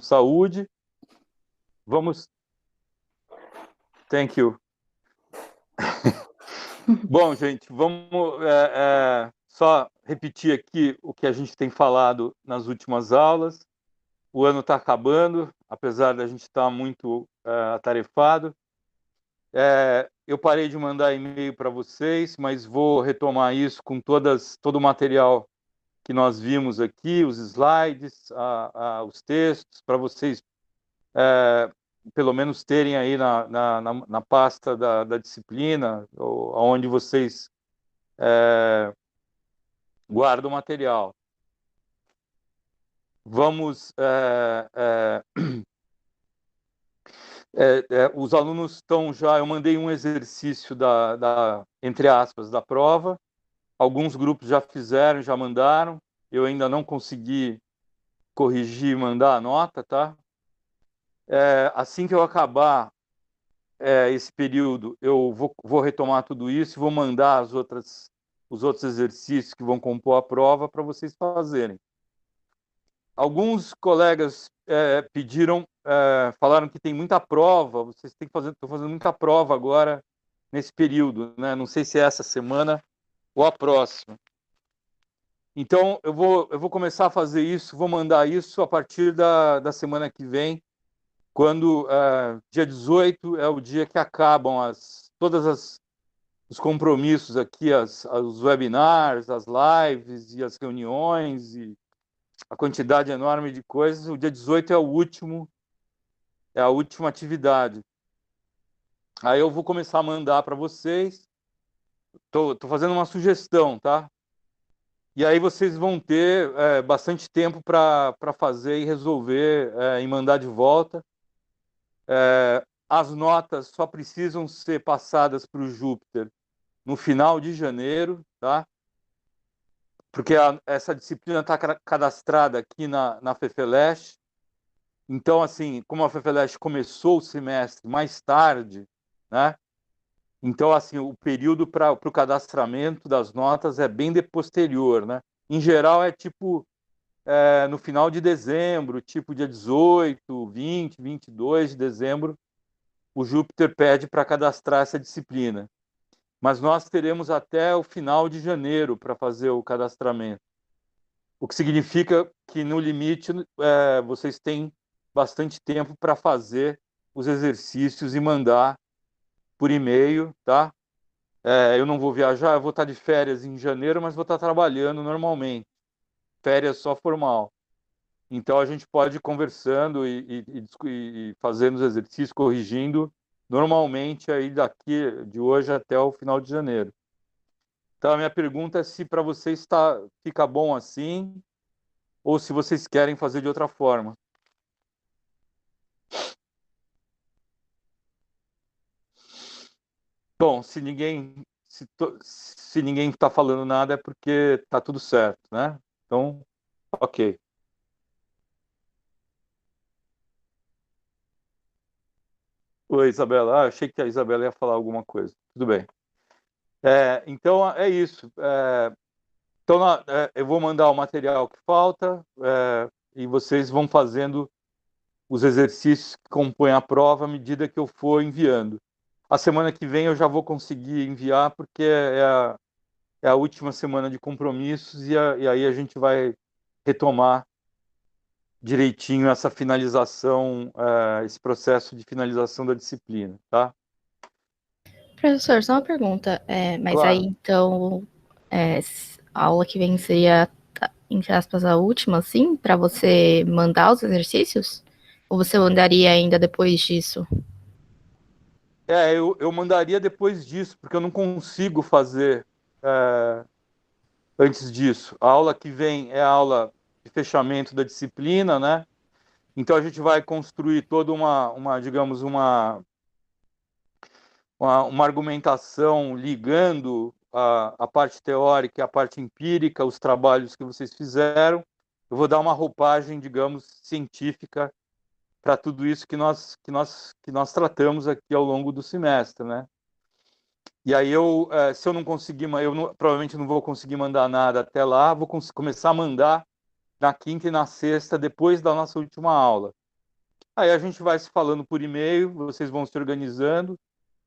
saúde. Vamos... Thank you. Bom, gente, vamos só repetir aqui o que a gente tem falado nas últimas aulas. O ano está acabando, apesar da gente estar muito atarefado. Eu parei de mandar e-mail para vocês, mas vou retomar isso com todo o material que nós vimos aqui, os slides, os textos, para vocês pelo menos terem aí na pasta da disciplina, onde vocês guardam o material. Vamos... os alunos estão já... Eu mandei um exercício entre aspas, da prova. Alguns grupos já fizeram, já mandaram. Eu ainda não consegui corrigir e mandar a nota, tá? Assim que eu acabar esse período, eu vou retomar tudo isso e vou mandar os outros exercícios que vão compor a prova para vocês fazerem. Alguns colegas pediram, falaram que tem muita prova, vocês estão fazendo muita prova agora nesse período, né? Não sei se é essa semana ou a próxima. Então, eu vou começar a fazer isso, vou mandar isso a partir da semana que vem, quando dia 18 é o dia que acabam todos os compromissos aqui, os webinars, as lives e as reuniões e a quantidade enorme de coisas. O dia 18 é a última atividade. Aí eu vou começar a mandar para vocês. Tô fazendo uma sugestão, tá? E aí vocês vão ter bastante tempo para fazer e resolver e mandar de volta. As notas só precisam ser passadas para o Júpiter no final de janeiro, tá? Porque essa disciplina está cadastrada aqui na FEFELESH. Então, assim, como a FEFELESH começou o semestre mais tarde, né? Então, assim, o período para o cadastramento das notas é bem de posterior, né? Em geral, é tipo no final de dezembro, tipo dia 18, 20, 22 de dezembro, o Júpiter pede para cadastrar essa disciplina. Mas nós teremos até o final de janeiro para fazer o cadastramento. O que significa que, no limite, vocês têm bastante tempo para fazer os exercícios e mandar por e-mail, tá? Eu não vou viajar, eu vou estar de férias em janeiro, mas vou estar trabalhando normalmente. Férias só formal. Então, a gente pode ir conversando e fazendo os exercícios, corrigindo, normalmente, aí daqui de hoje até o final de janeiro. Então, a minha pergunta é se para vocês fica bom assim, ou se vocês querem fazer de outra forma. Bom, se ninguém está falando nada é porque está tudo certo, né? Então, ok. Oi, Isabela. Achei que a Isabela ia falar alguma coisa. Tudo bem. Então, é isso. Então, eu vou mandar o material que falta e vocês vão fazendo os exercícios que compõem a prova à medida que eu for enviando. A semana que vem eu já vou conseguir enviar, porque é a última semana de compromissos e aí a gente vai retomar direitinho essa finalização, esse processo de finalização da disciplina, tá? Professor, só uma pergunta. Mas Claro. aí, então, a aula que vem seria, entre aspas, a última, assim, para você mandar os exercícios? Ou você mandaria ainda depois disso? Eu mandaria depois disso, porque eu não consigo fazer antes disso. A aula que vem é a aula de fechamento da disciplina, né? Então a gente vai construir toda digamos, uma argumentação ligando a parte teórica e a parte empírica, os trabalhos que vocês fizeram. Eu vou dar uma roupagem, digamos, científica para tudo isso que nós tratamos aqui ao longo do semestre, né? E aí se eu não conseguir, provavelmente não vou conseguir mandar nada até lá, vou começar a mandar na quinta e na sexta, depois da nossa última aula. Aí a gente vai se falando por e-mail, vocês vão se organizando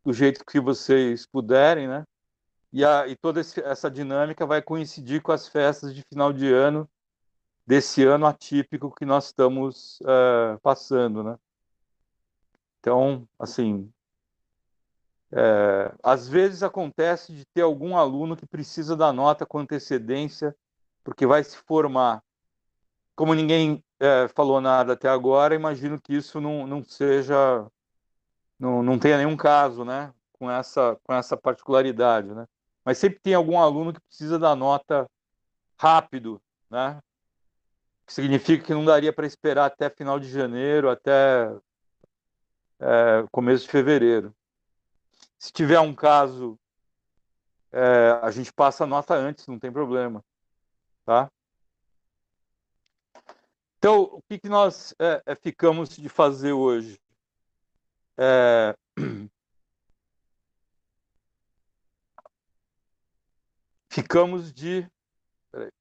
do jeito que vocês puderem, né? E toda essa dinâmica vai coincidir com as festas de final de ano desse ano atípico que nós estamos passando, né? Então, assim, às vezes acontece de ter algum aluno que precisa da nota com antecedência, porque vai se formar. Como ninguém falou nada até agora, imagino que isso não seja, não tenha nenhum caso, né? Com essa particularidade, né? Mas sempre tem algum aluno que precisa da nota rápido, né? Que significa que não daria para esperar até final de janeiro, até começo de fevereiro. Se tiver um caso, a gente passa a nota antes, não tem problema, tá? Então, o que nós ficamos de fazer hoje? Ficamos de... Peraí.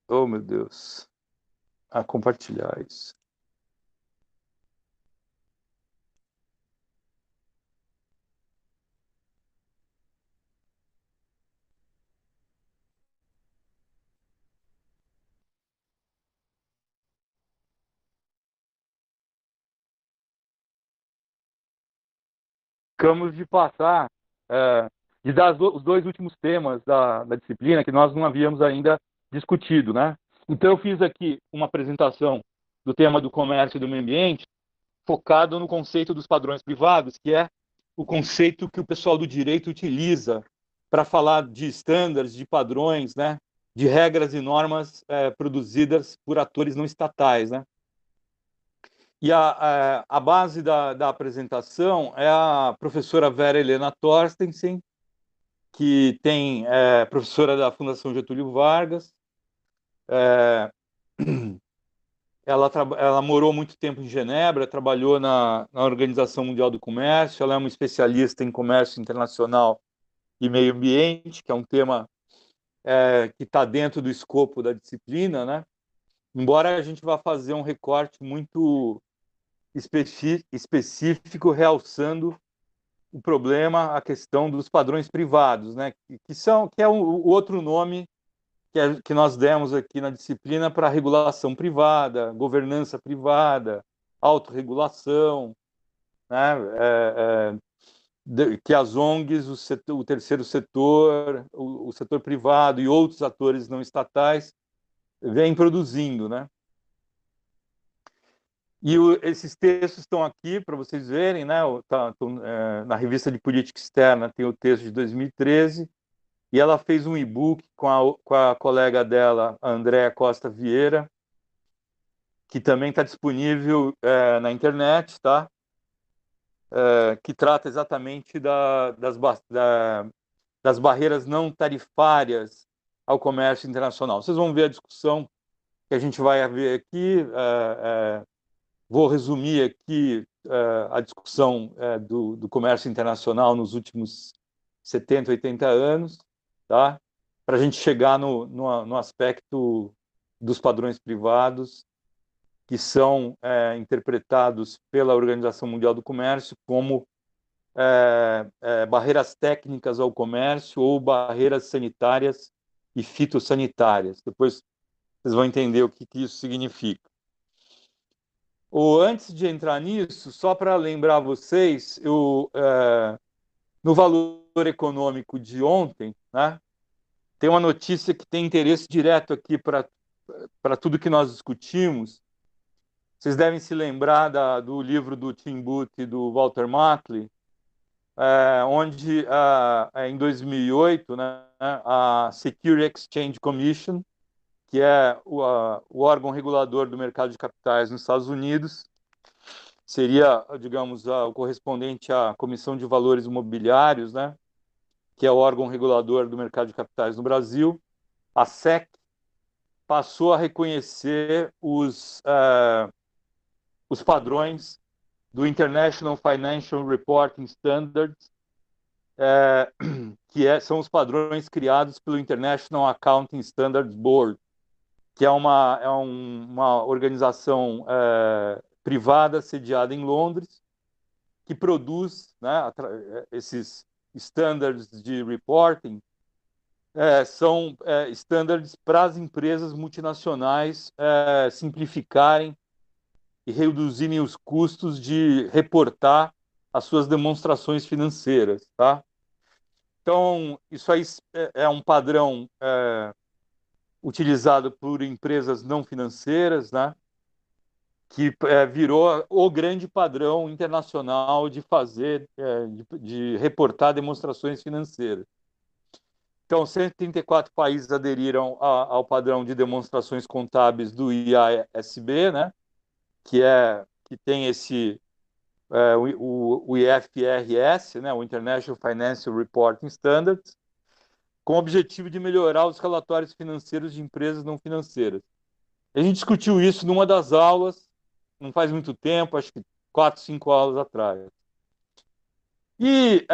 Oh, meu Deus. Compartilhar isso. Ficamos de passar, de dar os dois últimos temas da disciplina que nós não havíamos ainda discutido, né? Então, eu fiz aqui uma apresentação do tema do comércio e do meio ambiente, focado no conceito dos padrões privados, que é o conceito que o pessoal do direito utiliza para falar de estándares, de padrões, né? De regras e normas produzidas por atores não estatais, né? E a base da apresentação é a professora Vera Helena Torstensen, que professora da Fundação Getúlio Vargas. Ela morou muito tempo em Genebra, trabalhou na Organização Mundial do Comércio, ela é uma especialista em comércio internacional e meio ambiente, que é um tema que está dentro do escopo da disciplina, né? Embora a gente vá fazer um recorte muito específico, realçando o problema, a questão dos padrões privados, né? Que é o outro nome que nós demos aqui na disciplina para regulação privada, governança privada, autorregulação, né? Que as ONGs, o terceiro setor, o setor privado e outros atores não estatais vêm produzindo, né? E esses textos estão aqui para vocês verem, né? Na revista de política externa tem o texto de 2013, e ela fez um e-book com a colega dela, a Andréa Costa Vieira, que também está disponível na internet, tá? Que trata exatamente das barreiras não tarifárias ao comércio internacional. Vocês vão ver a discussão que a gente vai ver aqui. Vou resumir aqui a discussão do comércio internacional nos últimos 70, 80 anos, tá? Para a gente chegar no aspecto dos padrões privados, que são interpretados pela Organização Mundial do Comércio como barreiras técnicas ao comércio ou barreiras sanitárias e fitossanitárias. Depois vocês vão entender o que isso significa. Antes de entrar nisso, só para lembrar vocês, no valor econômico de ontem, né, tem uma notícia que tem interesse direto aqui para tudo que nós discutimos. Vocês devem se lembrar do livro do Tim Booth e do Walter Matley, onde, em 2008, né, a Security Exchange Commission, que é o órgão regulador do mercado de capitais nos Estados Unidos, seria, digamos, o correspondente à Comissão de Valores Imobiliários, né, que é o órgão regulador do mercado de capitais no Brasil. A SEC passou a reconhecer os padrões do International Financial Reporting Standards, são os padrões criados pelo International Accounting Standards Board, que é uma organização privada sediada em Londres, que produz, né, esses standards de reporting. São standards para as empresas multinacionais simplificarem e reduzirem os custos de reportar as suas demonstrações financeiras, tá? Então, isso aí é um padrão utilizado por empresas não financeiras, né? Que virou o grande padrão internacional de fazer, de reportar demonstrações financeiras. Então, 134 países aderiram ao padrão de demonstrações contábeis do IASB, né? Que tem o IFRS, né? O International Financial Reporting Standards, com o objetivo de melhorar os relatórios financeiros de empresas não financeiras. A gente discutiu isso numa das aulas, não faz muito tempo, acho que 4, 5 aulas atrás. E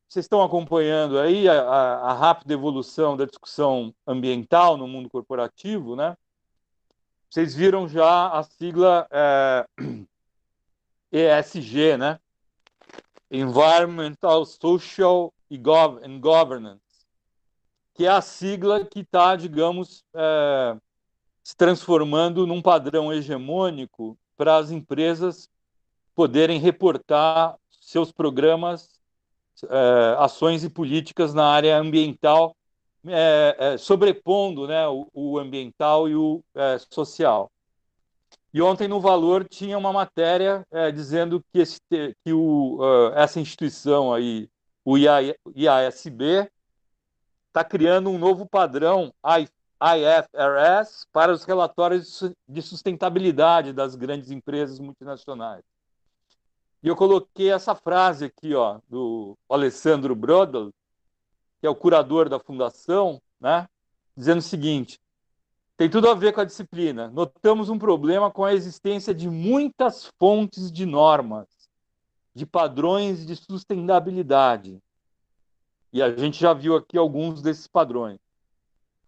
vocês estão acompanhando aí a rápida evolução da discussão ambiental no mundo corporativo, né? Vocês viram já a sigla ESG, né? Environmental, Social and Governance, que é a sigla que está, digamos, se transformando num padrão hegemônico para as empresas poderem reportar seus programas, ações e políticas na área ambiental, sobrepondo, né, o ambiental e o social. E ontem no Valor tinha uma matéria dizendo que essa instituição aí, o IASB, está criando um novo padrão IFRS para os relatórios de sustentabilidade das grandes empresas multinacionais. E eu coloquei essa frase aqui, ó, do Alessandro Brodel, que é o curador da fundação, né, dizendo o seguinte: tem tudo a ver com a disciplina. Notamos um problema com a existência de muitas fontes de normas, de padrões de sustentabilidade. E a gente já viu aqui alguns desses padrões.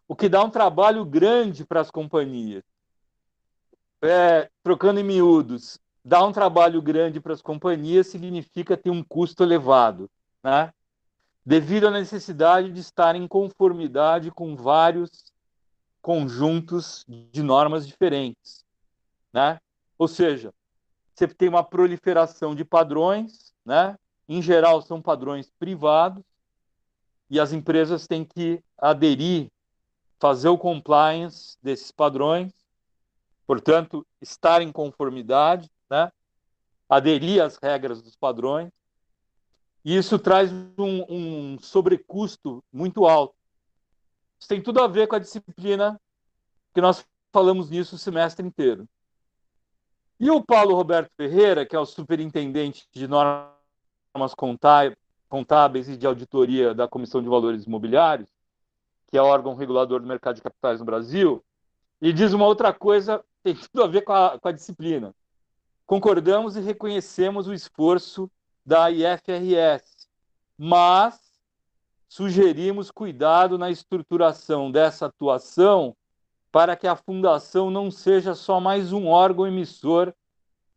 O que dá um trabalho grande para as companhias. Trocando em miúdos, dar um trabalho grande para as companhias significa ter um custo elevado, né? Devido à necessidade de estar em conformidade com vários conjuntos de normas diferentes, né? Ou seja, você tem uma proliferação de padrões, né? Em geral, são padrões privados, e as empresas têm que aderir, fazer o compliance desses padrões, portanto, estar em conformidade, né? Aderir às regras dos padrões, e isso traz um sobrecusto muito alto. Isso tem tudo a ver com a disciplina que nós falamos nisso o semestre inteiro. E o Paulo Roberto Ferreira, que é o superintendente de normas contábeis e de auditoria da Comissão de Valores Imobiliários, que é o órgão regulador do mercado de capitais no Brasil, e diz uma outra coisa, tem tudo a ver com a disciplina. Concordamos e reconhecemos o esforço da IFRS, mas sugerimos cuidado na estruturação dessa atuação para que a fundação não seja só mais um órgão emissor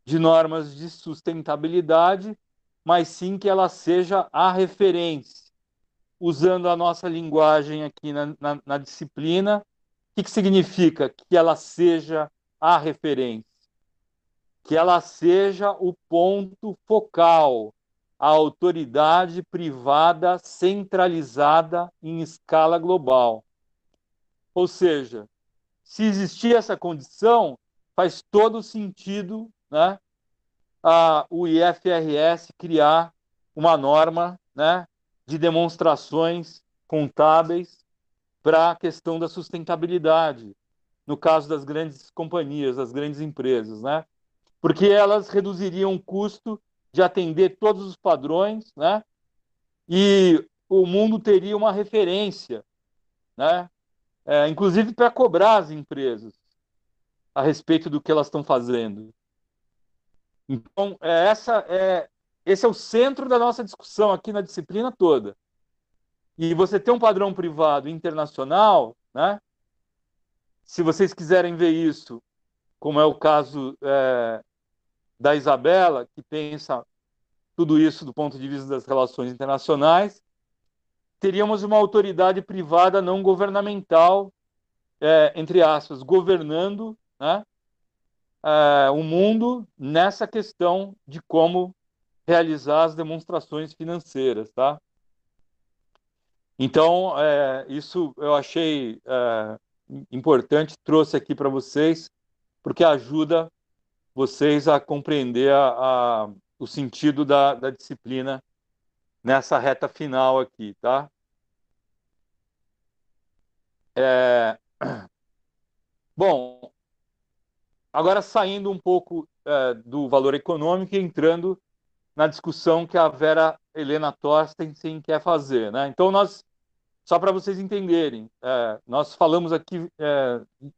de normas de sustentabilidade, mas sim que ela seja a referência. Usando a nossa linguagem aqui na disciplina, o que significa? Que ela seja a referência, que ela seja o ponto focal, a autoridade privada centralizada em escala global. Ou seja, se existir essa condição, faz todo sentido, né, o IFRS criar uma norma, né, de demonstrações contábeis para a questão da sustentabilidade, no caso das grandes companhias, das grandes empresas, né? Porque elas reduziriam o custo de atender todos os padrões, né? E o mundo teria uma referência, né? Inclusive para cobrar as empresas a respeito do que elas estão fazendo. Então, esse é o centro da nossa discussão aqui na disciplina toda. E você ter um padrão privado internacional, né? Se vocês quiserem ver isso, como é o caso da Isabela, que pensa tudo isso do ponto de vista das relações internacionais, teríamos uma autoridade privada não governamental, entre aspas, governando, né, o mundo nessa questão de como realizar as demonstrações financeiras, tá? Então, isso eu achei importante, trouxe aqui para vocês, porque ajuda vocês a compreender o sentido da disciplina nessa reta final aqui, tá? Bom, agora saindo um pouco do valor econômico e entrando na discussão que a Vera Helena Torstensen quer fazer, né? Então, só para vocês entenderem, nós falamos aqui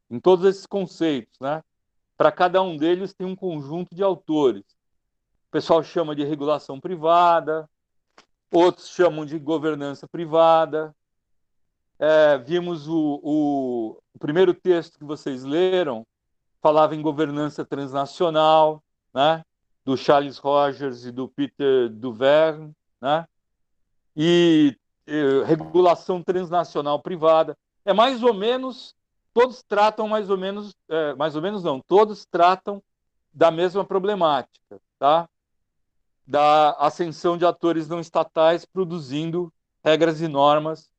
em todos esses conceitos, né? Para cada um deles tem um conjunto de autores. O pessoal chama de regulação privada, outros chamam de governança privada. Vimos o primeiro texto que vocês leram, falava em governança transnacional, né? Do Charles Rogers e do Peter Duverne, né? E regulação transnacional privada. É mais ou menos, todos tratam mais ou menos não, todos tratam da mesma problemática, tá? Da ascensão de atores não estatais produzindo regras e normas.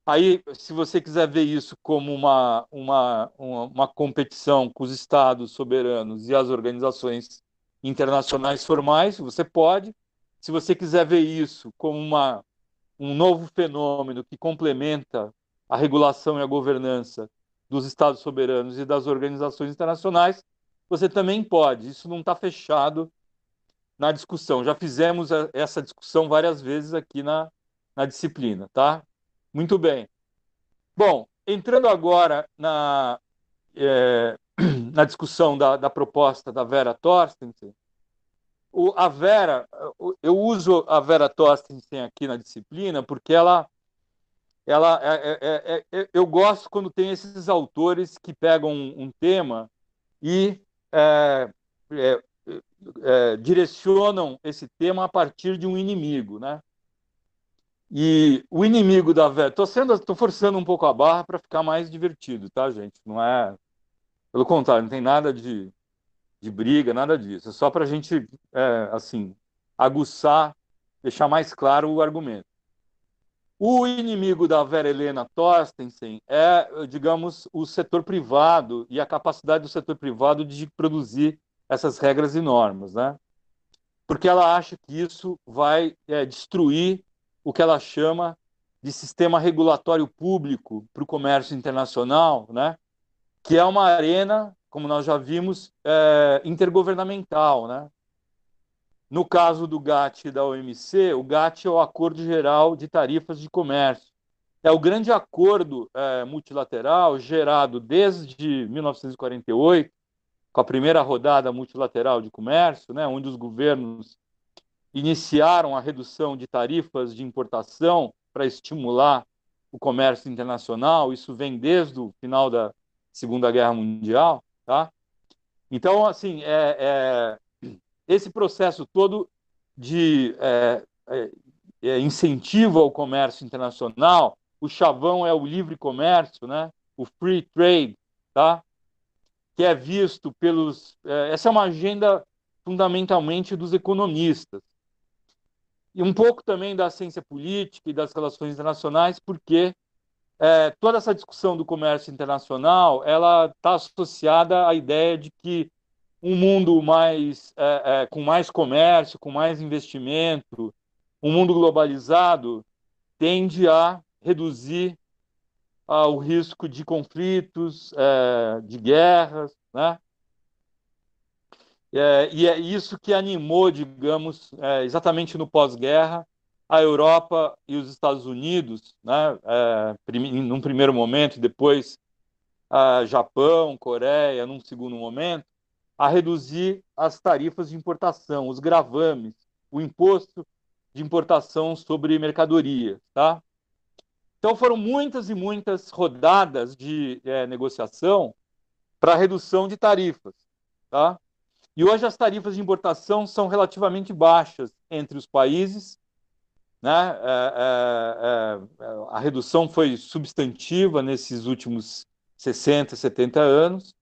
Aí, se você quiser ver isso como uma competição com os estados soberanos e as organizações internacionais formais, você pode. Se você quiser ver isso como um novo fenômeno que complementa a regulação e a governança dos estados soberanos e das organizações internacionais, você também pode. Isso não está fechado na discussão. Já fizemos essa discussão várias vezes aqui na disciplina, tá? Muito bem. Bom, entrando agora na discussão da proposta da Vera Torstensen, eu uso a Vera Torstensen aqui na disciplina porque eu gosto quando tem esses autores que pegam um tema e é, direcionam esse tema a partir de um inimigo, né? E o inimigo da Vera, tô forçando um pouco a barra para ficar mais divertido, tá, gente? Não é, pelo contrário, não tem nada de briga, nada disso. É só para a gente, assim, aguçar, deixar mais claro o argumento. O inimigo da Vera Helena Torstensen digamos, o setor privado e a capacidade do setor privado de produzir essas regras e normas, né? Porque ela acha que isso vai destruir o que ela chama de sistema regulatório público para o comércio internacional, né? Que é uma arena, como nós já vimos, intergovernamental, né? No caso do GATT e da OMC, o GATT é o Acordo Geral de Tarifas de Comércio. É o grande acordo multilateral gerado desde 1948, com a primeira rodada multilateral de comércio, né, onde os governos iniciaram a redução de tarifas de importação para estimular o comércio internacional. Isso vem desde o final da Segunda Guerra Mundial, tá? Então, assim, esse processo todo de incentivo ao comércio internacional, o chavão é o livre comércio, né? O free trade, tá? Que é visto pelos... essa é uma agenda fundamentalmente dos economistas. E um pouco também da ciência política e das relações internacionais, porque toda essa discussão do comércio internacional ela está associada à ideia de que um mundo com mais comércio, com mais investimento, um mundo globalizado, tende a reduzir o risco de conflitos, de guerras, né? E é isso que animou, digamos, exatamente no pós-guerra, a Europa e os Estados Unidos, né? Num primeiro momento, depois Japão, Coreia, num segundo momento, a reduzir as tarifas de importação, os gravames, o imposto de importação sobre mercadoria, tá? Então foram muitas e muitas rodadas de negociação para redução de tarifas, tá? E hoje as tarifas de importação são relativamente baixas entre os países, né? A redução foi substantiva nesses últimos 60, 70 anos.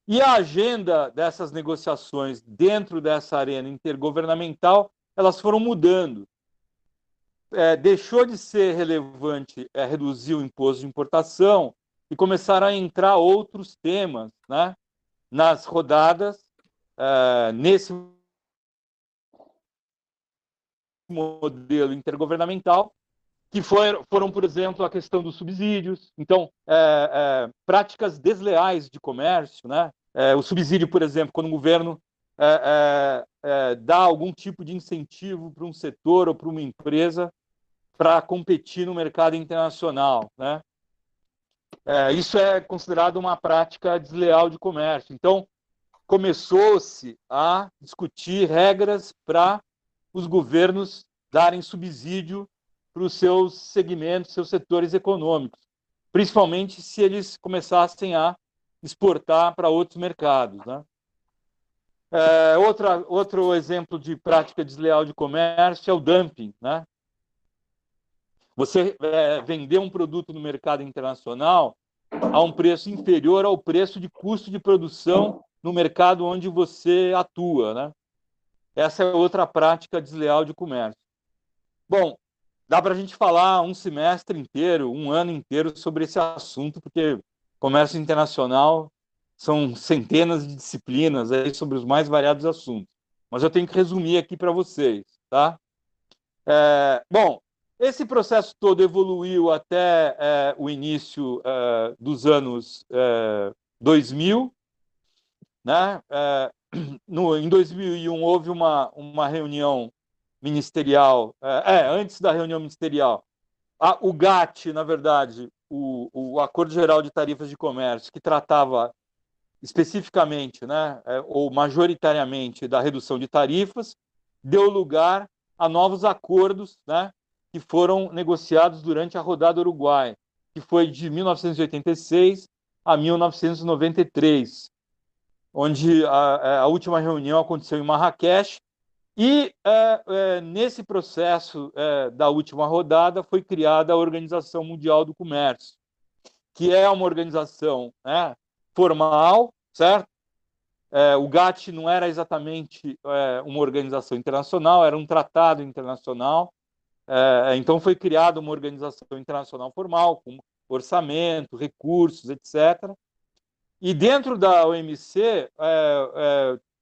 E a agenda dessas negociações dentro dessa arena intergovernamental, elas foram mudando. Deixou de ser relevante reduzir o imposto de importação e começaram a entrar outros temas, né, nas rodadas, nesse modelo intergovernamental, que foram, por exemplo, a questão dos subsídios. Então, práticas desleais de comércio, né? O subsídio, por exemplo, quando o governo dá algum tipo de incentivo para um setor ou para uma empresa para competir no mercado internacional, né? Isso é considerado uma prática desleal de comércio. Então, começou-se a discutir regras para os governos darem subsídio para os seus segmentos, seus setores econômicos, principalmente se eles começassem a exportar para outros mercados, né? Outro exemplo de prática desleal de comércio é o dumping, né? Você vender um produto no mercado internacional a um preço inferior ao preço de custo de produção no mercado onde você atua, né? Essa é outra prática desleal de comércio. Bom, dá para a gente falar um semestre inteiro, um ano inteiro sobre esse assunto, porque comércio internacional são centenas de disciplinas aí sobre os mais variados assuntos. Mas eu tenho que resumir aqui para vocês, tá? Bom, esse processo todo evoluiu até o início dos anos 2000, né? Em 2001 houve uma reunião ministerial, antes da reunião ministerial, o GATT, na verdade, o Acordo Geral de Tarifas de Comércio, que tratava especificamente, né, ou majoritariamente da redução de tarifas, deu lugar a novos acordos, né, que foram negociados durante a rodada Uruguai, que foi de 1986 a 1993, onde a última reunião aconteceu em Marrakech, e nesse processo da última rodada foi criada a Organização Mundial do Comércio, que é uma organização, né, formal, certo? O GATT não era exatamente uma organização internacional, era um tratado internacional. Então foi criada uma organização internacional formal, com orçamento, recursos, etc. E dentro da OMC,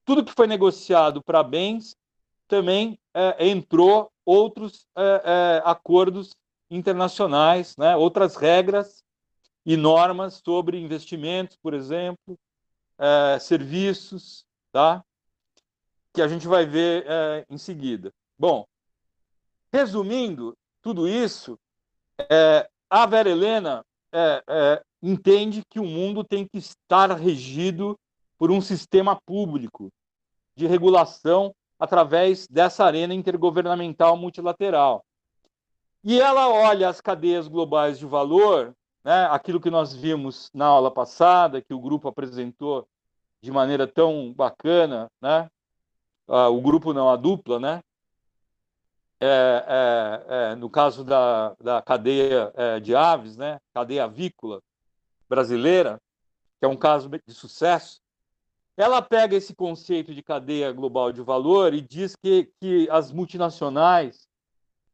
tudo que foi negociado para bens também entrou outros acordos internacionais, né, outras regras e normas sobre investimentos, por exemplo, serviços, tá? Que a gente vai ver em seguida. Bom, resumindo tudo isso, a Vera Helena entende que o mundo tem que estar regido por um sistema público de regulação através dessa arena intergovernamental multilateral. E ela olha as cadeias globais de valor, né, aquilo que nós vimos na aula passada, que o grupo apresentou de maneira tão bacana, né? O grupo não, a dupla, né? No caso da cadeia de aves, né? Cadeia avícola brasileira, que é um caso de sucesso, ela pega esse conceito de cadeia global de valor e diz que as multinacionais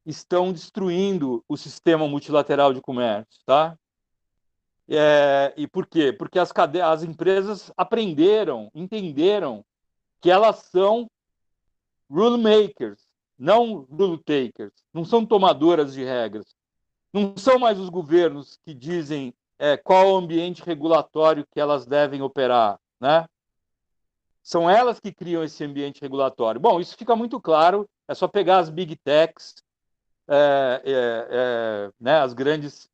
estão destruindo o sistema multilateral de comércio, tá? E por quê? Porque as empresas aprenderam, entenderam que elas são rule makers, não rule takers, não são tomadoras de regras. Não são mais os governos que dizem qual o ambiente regulatório que elas devem operar, né? São elas que criam esse ambiente regulatório. Bom, isso fica muito claro, é só pegar as big techs, né, as grandes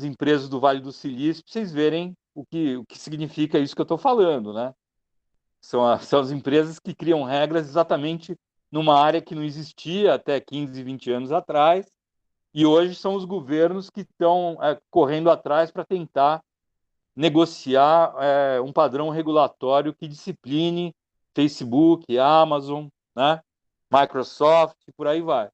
empresas do Vale do Silício, para vocês verem o que significa isso que eu estou falando, né? São as empresas que criam regras exatamente numa área que não existia até 15, 20 anos atrás, e hoje são os governos que estão correndo atrás para tentar negociar um padrão regulatório que discipline Facebook, Amazon, né, Microsoft, por aí vai.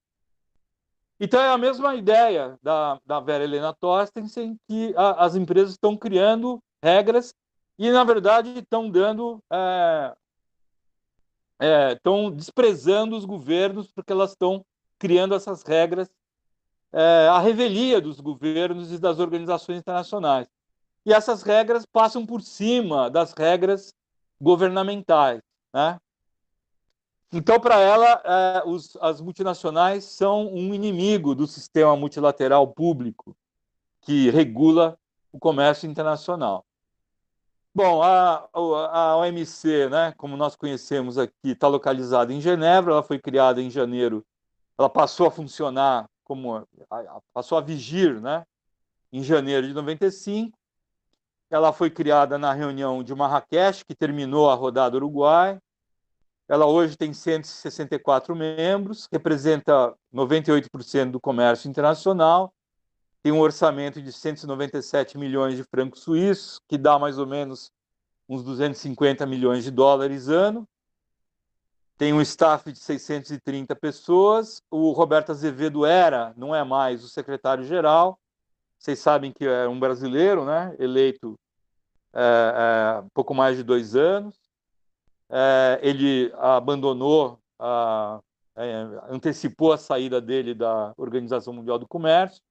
Então, é a mesma ideia da Vera Helena Tostensen, que as empresas estão criando regras e, na verdade, estão estão desprezando os governos porque elas estão criando essas regras à revelia dos governos e das organizações internacionais. E essas regras passam por cima das regras governamentais, né? Então, para ela, as multinacionais são um inimigo do sistema multilateral público que regula o comércio internacional. Bom, a OMC, né, como nós conhecemos aqui, está localizada em Genebra, ela foi criada em janeiro, ela passou a funcionar passou a vigir, né, em janeiro de 95. Ela foi criada na reunião de Marrakech, que terminou a rodada Uruguai. Ela hoje tem 164 membros, representa 98% do comércio internacional, tem um orçamento de 197 milhões de francos suíços, que dá mais ou menos uns 250 milhões de dólares ano. Tem um staff de 630 pessoas. O Roberto Azevedo não é mais o secretário-geral. Vocês sabem que é um brasileiro, né? Eleito pouco mais de 2 anos. Ele abandonou, antecipou a saída dele da Organização Mundial do Comércio,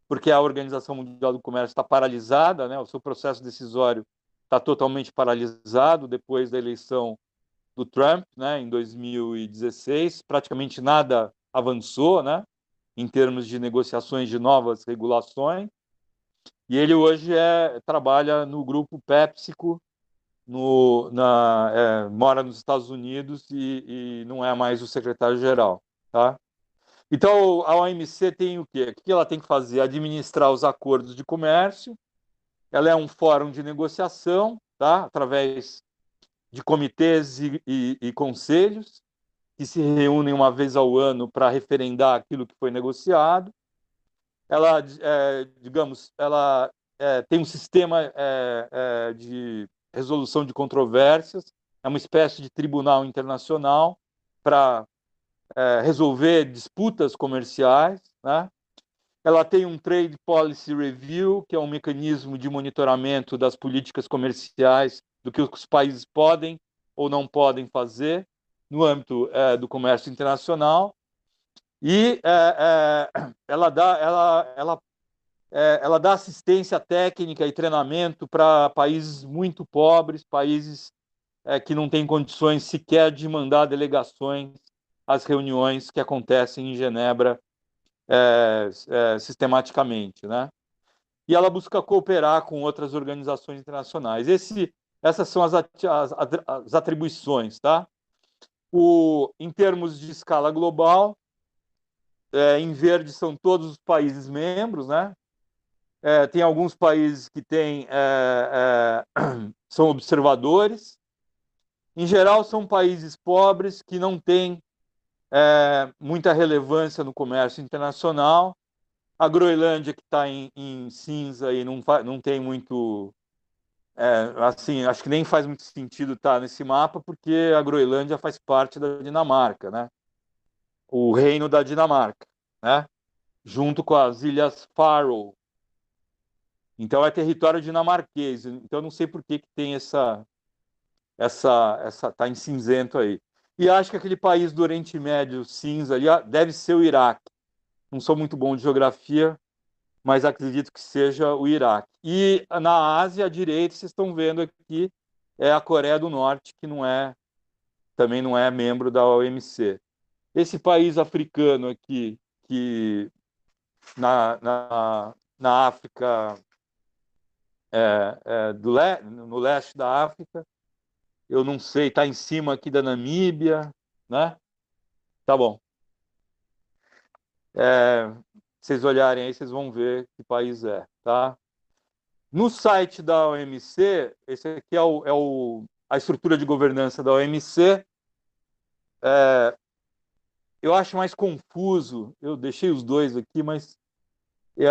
porque a Organização Mundial do Comércio está paralisada, né? O seu processo decisório está totalmente paralisado depois da eleição do Trump, né, em 2016. Praticamente nada avançou, né, em termos de negociações de novas regulações. E ele hoje trabalha no grupo PepsiCo, mora nos Estados Unidos e não é mais o secretário-geral, tá? Então, a OMC tem o quê? O que ela tem que fazer? Administrar os acordos de comércio. Ela é um fórum de negociação, tá? Através de comitês e conselhos que se reúnem uma vez ao ano para referendar aquilo que foi negociado. Ela, digamos, ela tem um sistema de resolução de controvérsias, é uma espécie de tribunal internacional para resolver disputas comerciais, né? Ela tem um Trade Policy Review, que é um mecanismo de monitoramento das políticas comerciais, do que os países podem ou não podem fazer no âmbito do comércio internacional. E ela dá assistência técnica e treinamento para países muito pobres, países que não têm condições sequer de mandar delegações às reuniões que acontecem em Genebra sistematicamente, né? E ela busca cooperar com outras organizações internacionais. Essas são as atribuições, tá? Em termos de escala global, em verde são todos os países membros, né? Tem alguns países que são observadores. Em geral, são países pobres que não têm muita relevância no comércio internacional. A Groenlândia, que está em cinza e não tem muito... assim, acho que nem faz muito sentido estar nesse mapa, porque a Groenlândia faz parte da Dinamarca, né? O reino da Dinamarca, né? Junto com as Ilhas Faroe. Então, é território dinamarquês. Então, não sei por que tem essa tá em cinzento aí. E acho que aquele país do Oriente Médio cinza ali deve ser o Iraque. Não sou muito bom de geografia, mas acredito que seja o Iraque. E na Ásia, à direita, vocês estão vendo aqui, é a Coreia do Norte, que também não é membro da OMC. Esse país africano aqui, que na África, no leste da África, eu não sei, está em cima aqui da Namíbia, né? Tá bom. Vocês olharem aí, vocês vão ver que país é, tá? No site da OMC, esse aqui é o a estrutura de governança da OMC. Eu acho mais confuso, eu deixei os dois aqui, mas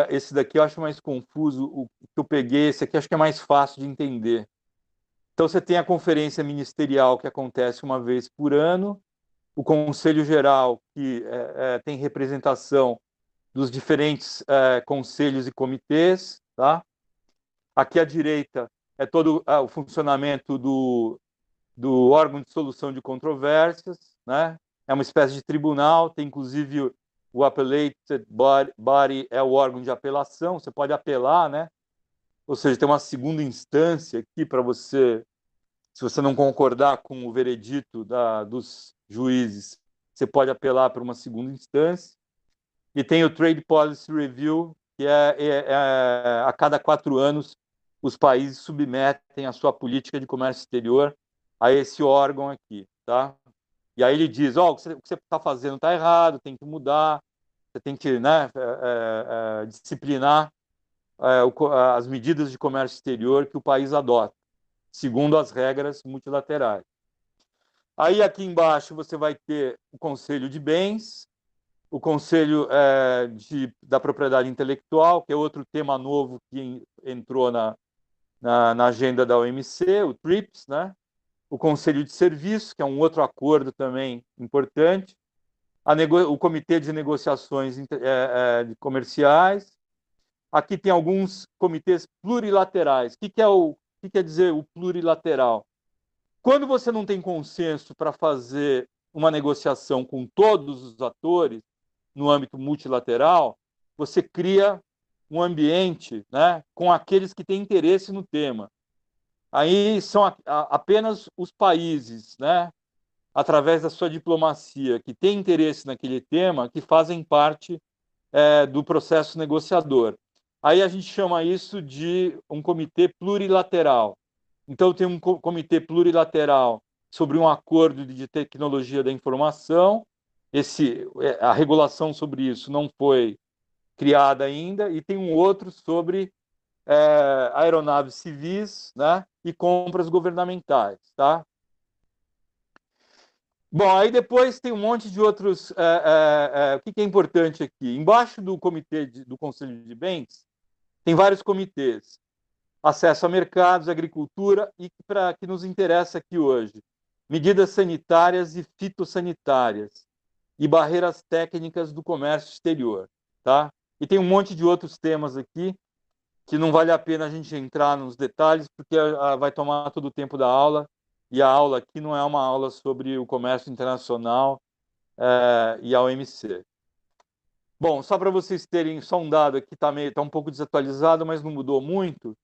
esse daqui eu acho mais confuso, o que eu peguei, esse aqui acho que é mais fácil de entender. Então, você tem a conferência ministerial, que acontece uma vez por ano, o Conselho Geral, que tem representação dos diferentes conselhos e comitês, tá? Aqui à direita é todo o funcionamento do órgão de solução de controvérsias, né? É uma espécie de tribunal, tem inclusive o Appellate Body, é o órgão de apelação, você pode apelar, né? Ou seja, tem uma segunda instância aqui para você, se você não concordar com o veredito dos juízes, você pode apelar para uma segunda instância. E tem o Trade Policy Review, que a cada 4 anos os países submetem a sua política de comércio exterior a esse órgão aqui, tá? E aí ele diz, o que você está fazendo está errado, tem que mudar, você tem que, né, disciplinar as medidas de comércio exterior que o país adota, segundo as regras multilaterais. Aí aqui embaixo você vai ter o Conselho de Bens, o Conselho da Propriedade Intelectual, que é outro tema novo que entrou na agenda da OMC, o TRIPS, né? O Conselho de Serviços, que é um outro acordo também importante, o Comitê de Negociações Comerciais. Aqui tem alguns comitês plurilaterais. O que quer dizer o plurilateral? Quando você não tem consenso para fazer uma negociação com todos os atores no âmbito multilateral, você cria um ambiente, né, com aqueles que têm interesse no tema. Aí são apenas os países, né, através da sua diplomacia, que têm interesse naquele tema, que fazem parte do processo negociador. Aí a gente chama isso de um comitê plurilateral. Então, tem um comitê plurilateral sobre um acordo de tecnologia da informação. A regulação sobre isso não foi criada ainda, e tem um outro sobre aeronaves civis, né, e compras governamentais, tá? Bom, aí depois tem um monte de outros. O que é importante aqui? Embaixo do comitê do Conselho de Bens, tem vários comitês. Acesso a mercados, agricultura e para que nos interessa aqui hoje, medidas sanitárias e fitossanitárias e barreiras técnicas do comércio exterior, tá? E tem um monte de outros temas aqui que não vale a pena a gente entrar nos detalhes, porque vai tomar todo o tempo da aula, e a aula aqui não é uma aula sobre o comércio internacional e a OMC. Bom, só para vocês terem só um dado aqui, está um pouco desatualizado, mas não mudou muito.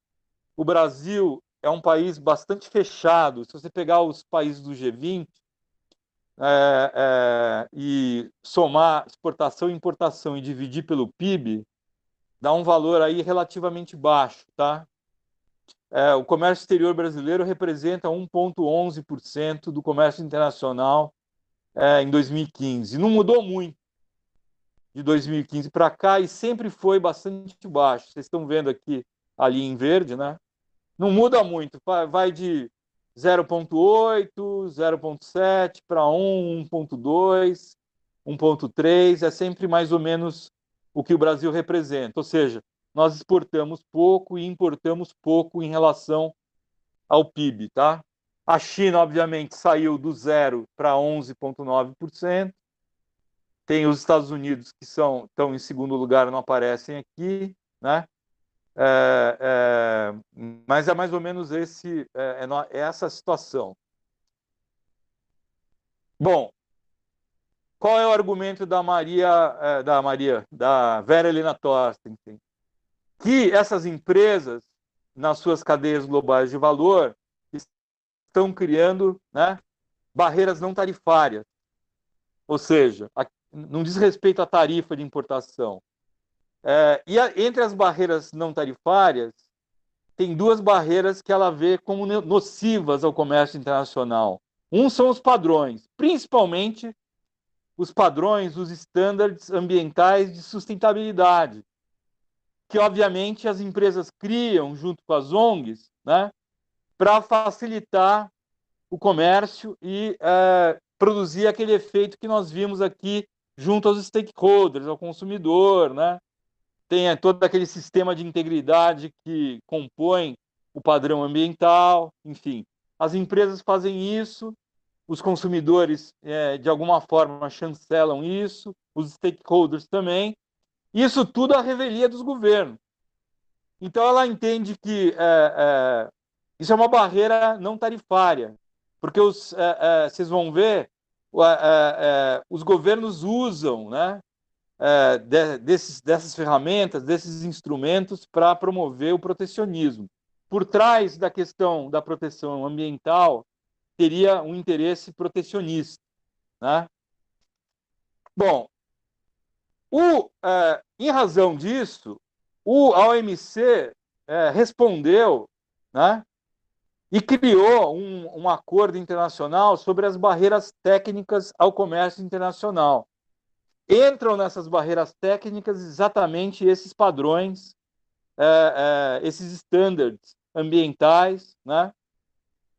O Brasil é um país bastante fechado. Se você pegar os países do G20 e somar exportação e importação e dividir pelo PIB, dá um valor aí relativamente baixo, tá? O comércio exterior brasileiro representa 1,11% do comércio internacional em 2015. Não mudou muito de 2015 para cá e sempre foi bastante baixo. Vocês estão vendo aqui, ali em verde, né? Não muda muito, vai de 0,8, 0,7 para 1, 1,2, 1,3, é sempre mais ou menos o que o Brasil representa. Ou seja, nós exportamos pouco e importamos pouco em relação ao PIB, tá? A China, obviamente, saiu do 0 para 11,9%. Tem os Estados Unidos, que estão em segundo lugar, não aparecem aqui, né? Mas é mais ou menos essa situação. Bom, qual é o argumento da Vera Helena Thorstensen? Que essas empresas, nas suas cadeias globais de valor, estão criando, né, barreiras não tarifárias. Ou seja, não diz respeito à tarifa de importação. Entre as barreiras não tarifárias, tem 2 barreiras que ela vê como nocivas ao comércio internacional. São os padrões, principalmente os padrões, os estándares ambientais de sustentabilidade, que obviamente as empresas criam junto com as ONGs, né, para facilitar o comércio e produzir aquele efeito que nós vimos aqui junto aos stakeholders, ao consumidor, né? Tem todo aquele sistema de integridade que compõe o padrão ambiental, enfim. As empresas fazem isso, os consumidores, de alguma forma, chancelam isso, os stakeholders também. Isso tudo à revelia dos governos. Então, ela entende que isso é uma barreira não tarifária, porque vocês vão ver, os governos usam, né, dessas ferramentas, desses instrumentos para promover o protecionismo. Por trás da questão da proteção ambiental, teria um interesse protecionista, né? Bom, em razão disso, a OMC respondeu, né, e criou um acordo internacional sobre as barreiras técnicas ao comércio internacional. Entram nessas barreiras técnicas exatamente esses padrões, esses standards ambientais, né,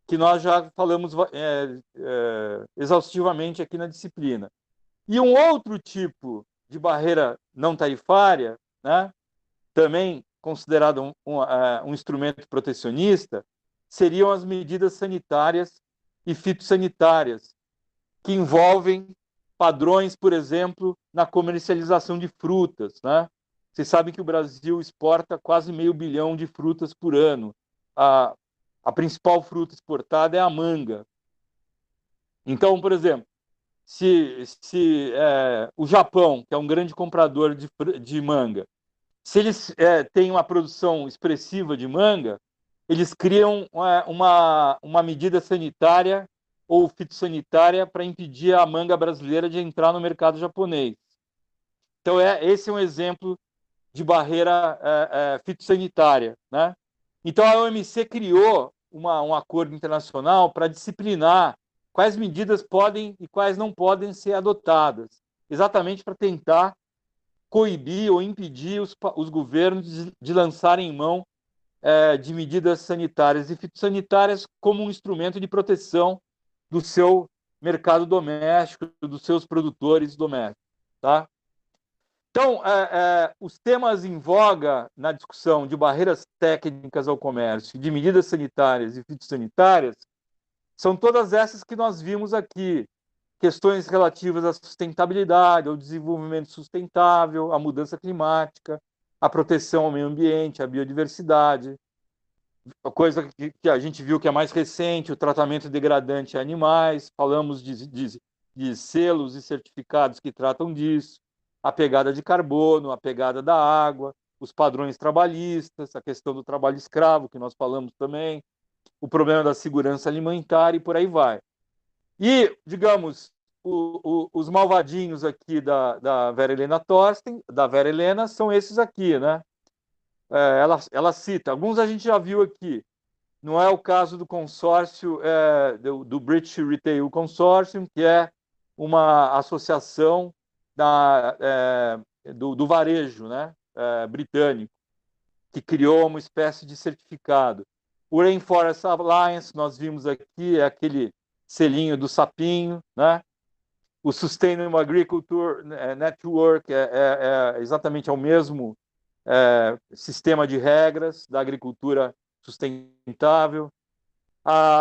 que nós já falamos exaustivamente aqui na disciplina. E um outro tipo de barreira não tarifária, né, também considerado um instrumento protecionista, seriam as medidas sanitárias e fitossanitárias, que envolvem padrões, por exemplo, na comercialização de frutas, né? Vocês sabem que o Brasil exporta quase 500 milhões de frutas por ano. A principal fruta exportada é a manga. Então, por exemplo, se o Japão, que é um grande comprador de manga, se eles têm uma produção expressiva de manga, eles criam uma medida sanitária ou fitossanitária para impedir a manga brasileira de entrar no mercado japonês. Então, esse é um exemplo de barreira fitossanitária, né? Então, a OMC criou um acordo internacional para disciplinar quais medidas podem e quais não podem ser adotadas, exatamente para tentar coibir ou impedir os governos de lançarem mão de medidas sanitárias e fitossanitárias como um instrumento de proteção do seu mercado doméstico, dos seus produtores domésticos, tá? Então, os temas em voga na discussão de barreiras técnicas ao comércio, de medidas sanitárias e fitossanitárias, são todas essas que nós vimos aqui. Questões relativas à sustentabilidade, ao desenvolvimento sustentável, à mudança climática, à proteção ao meio ambiente, à biodiversidade. A coisa que a gente viu que é mais recente, o tratamento degradante a animais, falamos de selos e certificados que tratam disso, a pegada de carbono, a pegada da água, os padrões trabalhistas, a questão do trabalho escravo, que nós falamos também, o problema da segurança alimentar e por aí vai. E, digamos, os malvadinhos aqui da Vera Helena Thorsten, da Vera Helena, são esses aqui, né? Ela cita, alguns a gente já viu aqui. Não é o caso do consórcio, do British Retail Consortium, que é uma associação do varejo, né, britânico, que criou uma espécie de certificado. O Rainforest Alliance, nós vimos aqui, é aquele selinho do sapinho, né? O Sustainable Agriculture Network é exatamente o mesmo sistema de regras da agricultura sustentável.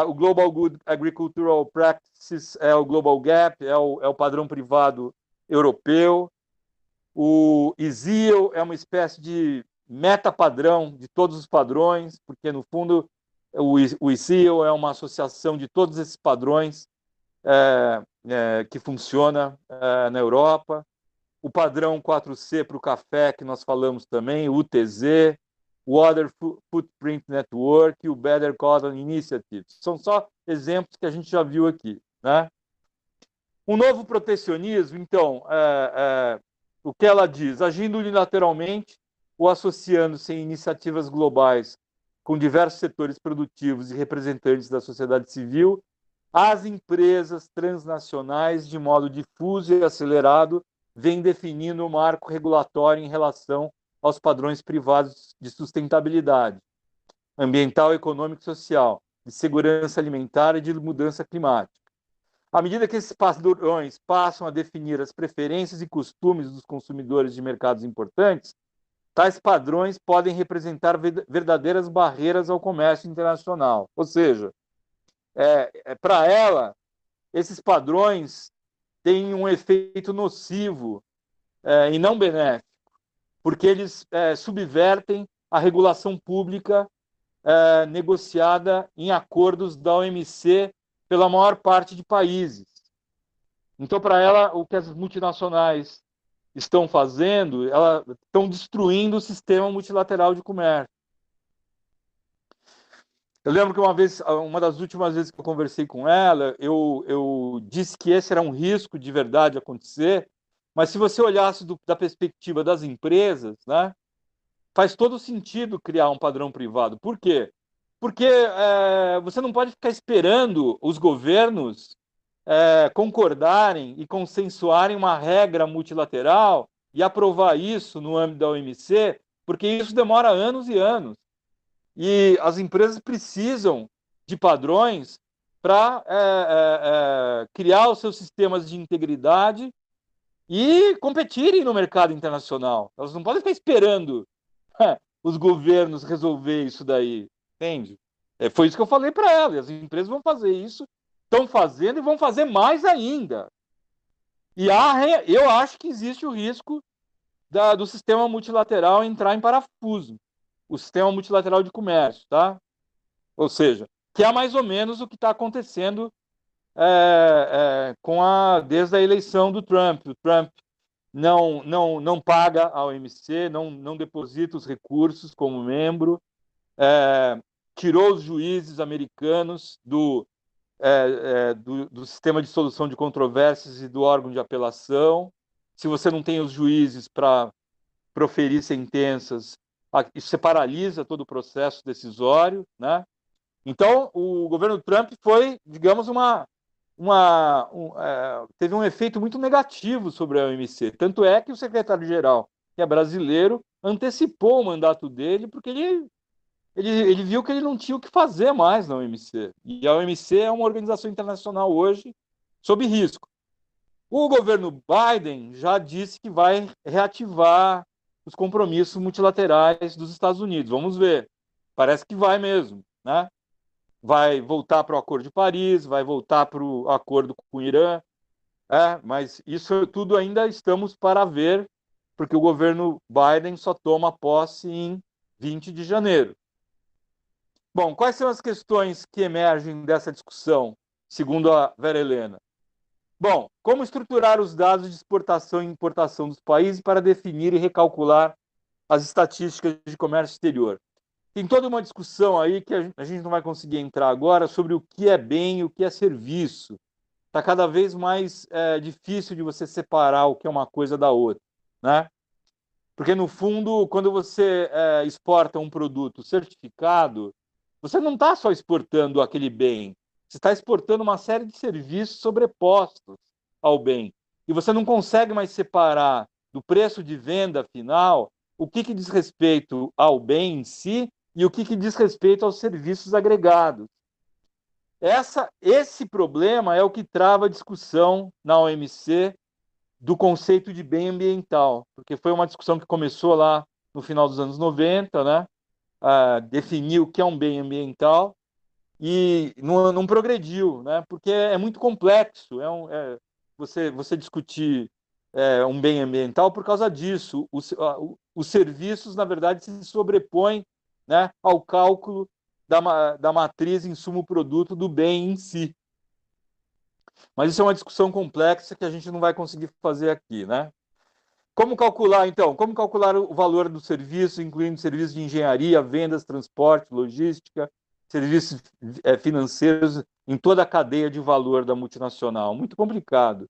O Global Good Agricultural Practices é o Global GAP, é o padrão privado europeu. O ISEO é uma espécie de meta-padrão de todos os padrões, porque, no fundo, o ISEO é uma associação de todos esses padrões que funciona na Europa. O padrão 4C para o café, que nós falamos também, o UTZ, o Water Footprint Network e o Better Cotton Initiative. São só exemplos que a gente já viu aqui, né? Um novo protecionismo, então, o que ela diz? Agindo unilateralmente ou associando-se em iniciativas globais com diversos setores produtivos e representantes da sociedade civil, as empresas transnacionais, de modo difuso e acelerado, vêm definindo o marco regulatório em relação aos padrões privados de sustentabilidade ambiental, econômica e social, de segurança alimentar e de mudança climática. À medida que esses padrões passam a definir as preferências e costumes dos consumidores de mercados importantes, tais padrões podem representar verdadeiras barreiras ao comércio internacional. Ou seja, para ela, esses padrões têm um efeito nocivo e não benéfico, porque eles subvertem a regulação pública negociada em acordos da OMC pela maior parte de países. Então, para ela, o que as multinacionais estão fazendo, elas estão destruindo o sistema multilateral de comércio. Eu lembro que uma das últimas vezes que eu conversei com ela, eu disse que esse era um risco de verdade acontecer, mas se você olhasse da perspectiva das empresas, né, faz todo sentido criar um padrão privado. Por quê? Porque você não pode ficar esperando os governos concordarem e consensuarem uma regra multilateral e aprovar isso no âmbito da OMC, porque isso demora anos e anos. E as empresas precisam de padrões para criar os seus sistemas de integridade e competirem no mercado internacional. Elas não podem ficar esperando os governos resolver isso daí, entende? Foi isso que eu falei para ela. As empresas vão fazer isso, estão fazendo e vão fazer mais ainda. E eu acho que existe o risco do sistema multilateral entrar em parafuso. O sistema multilateral de comércio, tá? Ou seja, que é mais ou menos o que está acontecendo desde a eleição do Trump. O Trump não paga a OMC, não deposita os recursos como membro, tirou os juízes americanos do sistema de solução de controvérsias e do órgão de apelação. Se você não tem os juízes para proferir sentenças, isso paralisa todo o processo decisório, né? Então, o governo Trump foi, digamos, teve um efeito muito negativo sobre a OMC. Tanto é que o secretário-geral, que é brasileiro, antecipou o mandato dele porque ele viu que ele não tinha o que fazer mais na OMC. E a OMC é uma organização internacional hoje sob risco. O governo Biden já disse que vai reativar os compromissos multilaterais dos Estados Unidos. Vamos ver. Parece que vai mesmo, né? Vai voltar para o Acordo de Paris, vai voltar para o acordo com o Irã, mas isso tudo ainda estamos para ver, porque o governo Biden só toma posse em 20 de janeiro. Bom, quais são as questões que emergem dessa discussão, segundo a Vera Helena? Bom, como estruturar os dados de exportação e importação dos países para definir e recalcular as estatísticas de comércio exterior? Tem toda uma discussão aí que a gente não vai conseguir entrar agora sobre o que é bem e o que é serviço. Está cada vez mais difícil de você separar o que é uma coisa da outra, né? Porque, no fundo, quando você exporta um produto certificado, você não está só exportando aquele bem, você está exportando uma série de serviços sobrepostos ao bem. E você não consegue mais separar do preço de venda final o que diz respeito ao bem em si e o que diz respeito aos serviços agregados. Esse problema é o que trava a discussão na OMC do conceito de bem ambiental, porque foi uma discussão que começou lá no final dos anos 90, né? Definir o que é um bem ambiental e não progrediu, né? Porque é muito complexo. Você discutir um bem ambiental por causa disso. Os serviços, na verdade, se sobrepõem, né, ao cálculo da matriz insumo-produto do bem em si. Mas isso é uma discussão complexa que a gente não vai conseguir fazer aqui, né? Como calcular, então? Como calcular o valor do serviço, incluindo serviços de engenharia, vendas, transporte, logística, serviços financeiros em toda a cadeia de valor da multinacional? Muito complicado.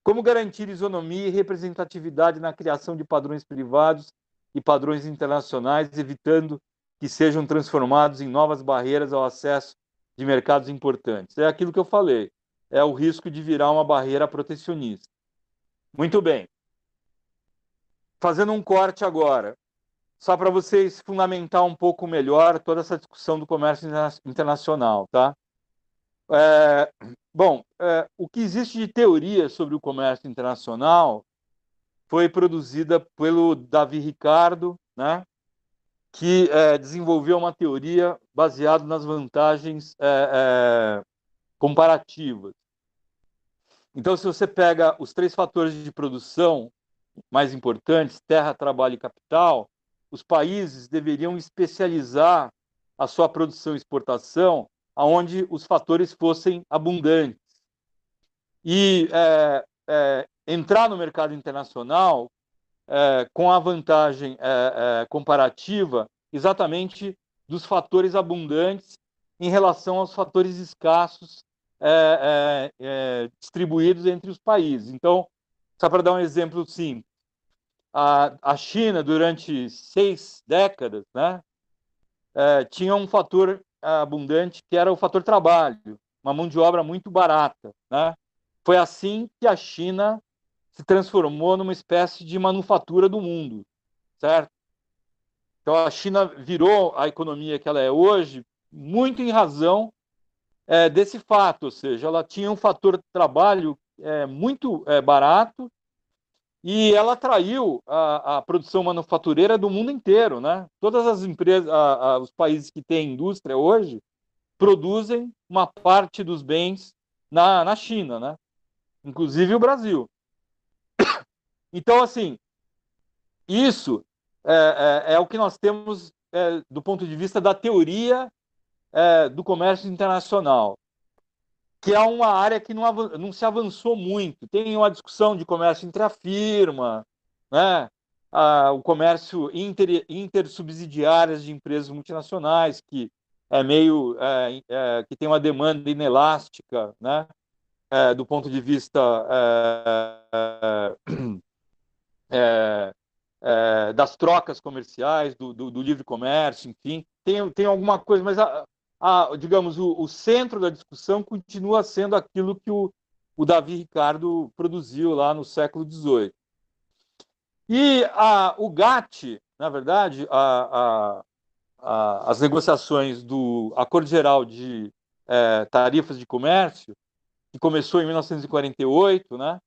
Como garantir isonomia e representatividade na criação de padrões privados e padrões internacionais, evitando que sejam transformados em novas barreiras ao acesso de mercados importantes? É aquilo que eu falei. É o risco de virar uma barreira protecionista. Muito bem. Fazendo um corte agora. só para vocês fundamentar um pouco melhor toda essa discussão do comércio internacional, tá? Bom, o que existe de teoria sobre o comércio internacional foi produzida pelo Davi Ricardo, né, que desenvolveu uma teoria baseada nas vantagens comparativas. Então, se você pega os 3 fatores de produção mais importantes, terra, trabalho e capital, os países deveriam especializar a sua produção e exportação aonde os fatores fossem abundantes. E entrar no mercado internacional com a vantagem comparativa exatamente dos fatores abundantes em relação aos fatores escassos distribuídos entre os países. Então, só para dar um exemplo simples, a China, durante 6 décadas, né, tinha um fator abundante que era o fator trabalho, uma mão de obra muito barata, né? Foi assim que a China se transformou numa espécie de manufatura do mundo, certo? Então a China virou a economia que ela é hoje muito em razão desse fato, ou seja, ela tinha um fator de trabalho muito barato e ela atraiu a produção manufatureira do mundo inteiro, né? Todas as empresas, os países que têm indústria hoje produzem uma parte dos bens na China, né? Inclusive o Brasil. Então, assim, isso é o que nós temos do ponto de vista da teoria do comércio internacional, que é uma área que não se avançou muito. Tem uma discussão de comércio intrafirma, né? O comércio intersubsidiárias de empresas multinacionais, que que tem uma demanda inelástica, né? Do ponto de vista das trocas comerciais, do livre comércio, enfim, tem alguma coisa, mas digamos, o centro da discussão continua sendo aquilo que o Davi Ricardo produziu lá no século XVIII. E o GATT, na verdade, as negociações do Acordo Geral de Tarifas de Comércio, que começou em 1948, né,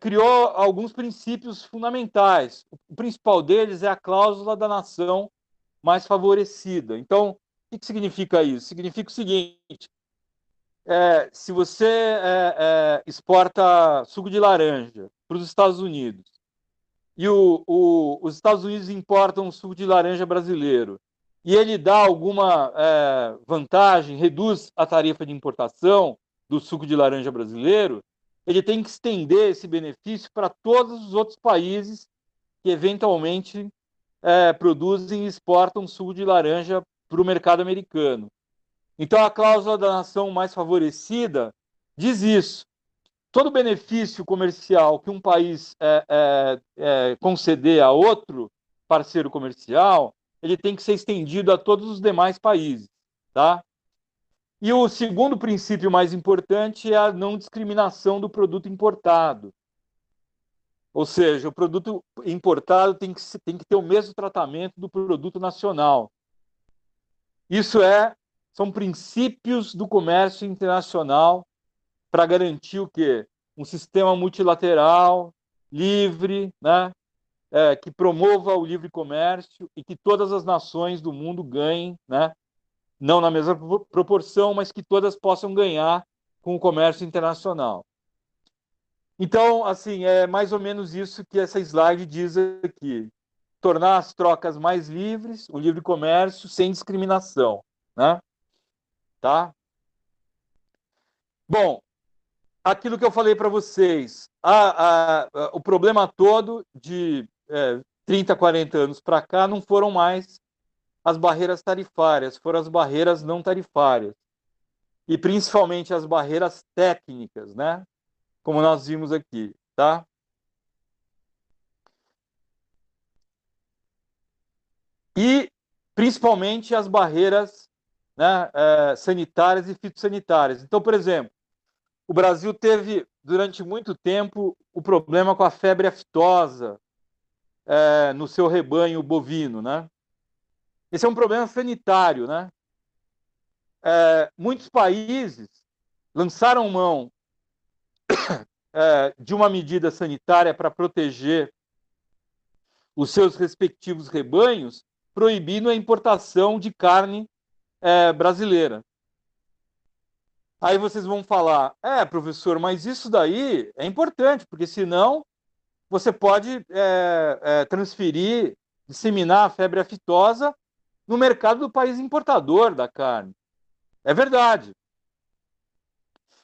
criou alguns princípios fundamentais. O principal deles é a cláusula da nação mais favorecida. Então, o que significa isso? Significa o seguinte: se você exporta suco de laranja para os Estados Unidos e os Estados Unidos importam suco de laranja brasileiro e ele dá alguma vantagem, reduz a tarifa de importação do suco de laranja brasileiro, ele tem que estender esse benefício para todos os outros países que eventualmente produzem e exportam suco de laranja para o mercado americano. Então, a cláusula da nação mais favorecida diz isso. Todo benefício comercial que um país conceder a outro parceiro comercial, ele tem que ser estendido a todos os demais países, tá? E o segundo princípio mais importante é a não discriminação do produto importado. Ou seja, o produto importado tem que ter o mesmo tratamento do produto nacional. Isso são princípios do comércio internacional para garantir o quê? Um sistema multilateral, livre, né? Que promova o livre comércio e que todas as nações do mundo ganhem, né? Não na mesma proporção, mas que todas possam ganhar com o comércio internacional. Então, assim, é mais ou menos isso que essa slide diz aqui. Tornar as trocas mais livres, o livre comércio, sem discriminação, né? Tá? Bom, aquilo que eu falei para vocês, o problema todo de 30, 40 anos para cá não foram mais as barreiras tarifárias, foram as barreiras não tarifárias. E principalmente as barreiras técnicas, né? Como nós vimos aqui, tá? E principalmente as barreiras, né, sanitárias e fitossanitárias. Então, por exemplo, o Brasil teve, durante muito tempo, o problema com a febre aftosa, no seu rebanho bovino, né? Esse é um problema sanitário, né? Muitos países lançaram mão de uma medida sanitária para proteger os seus respectivos rebanhos, proibindo a importação de carne brasileira. Aí vocês vão falar, professor, mas isso daí é importante, porque senão você pode transferir, disseminar a febre aftosa no mercado do país importador da carne. É verdade.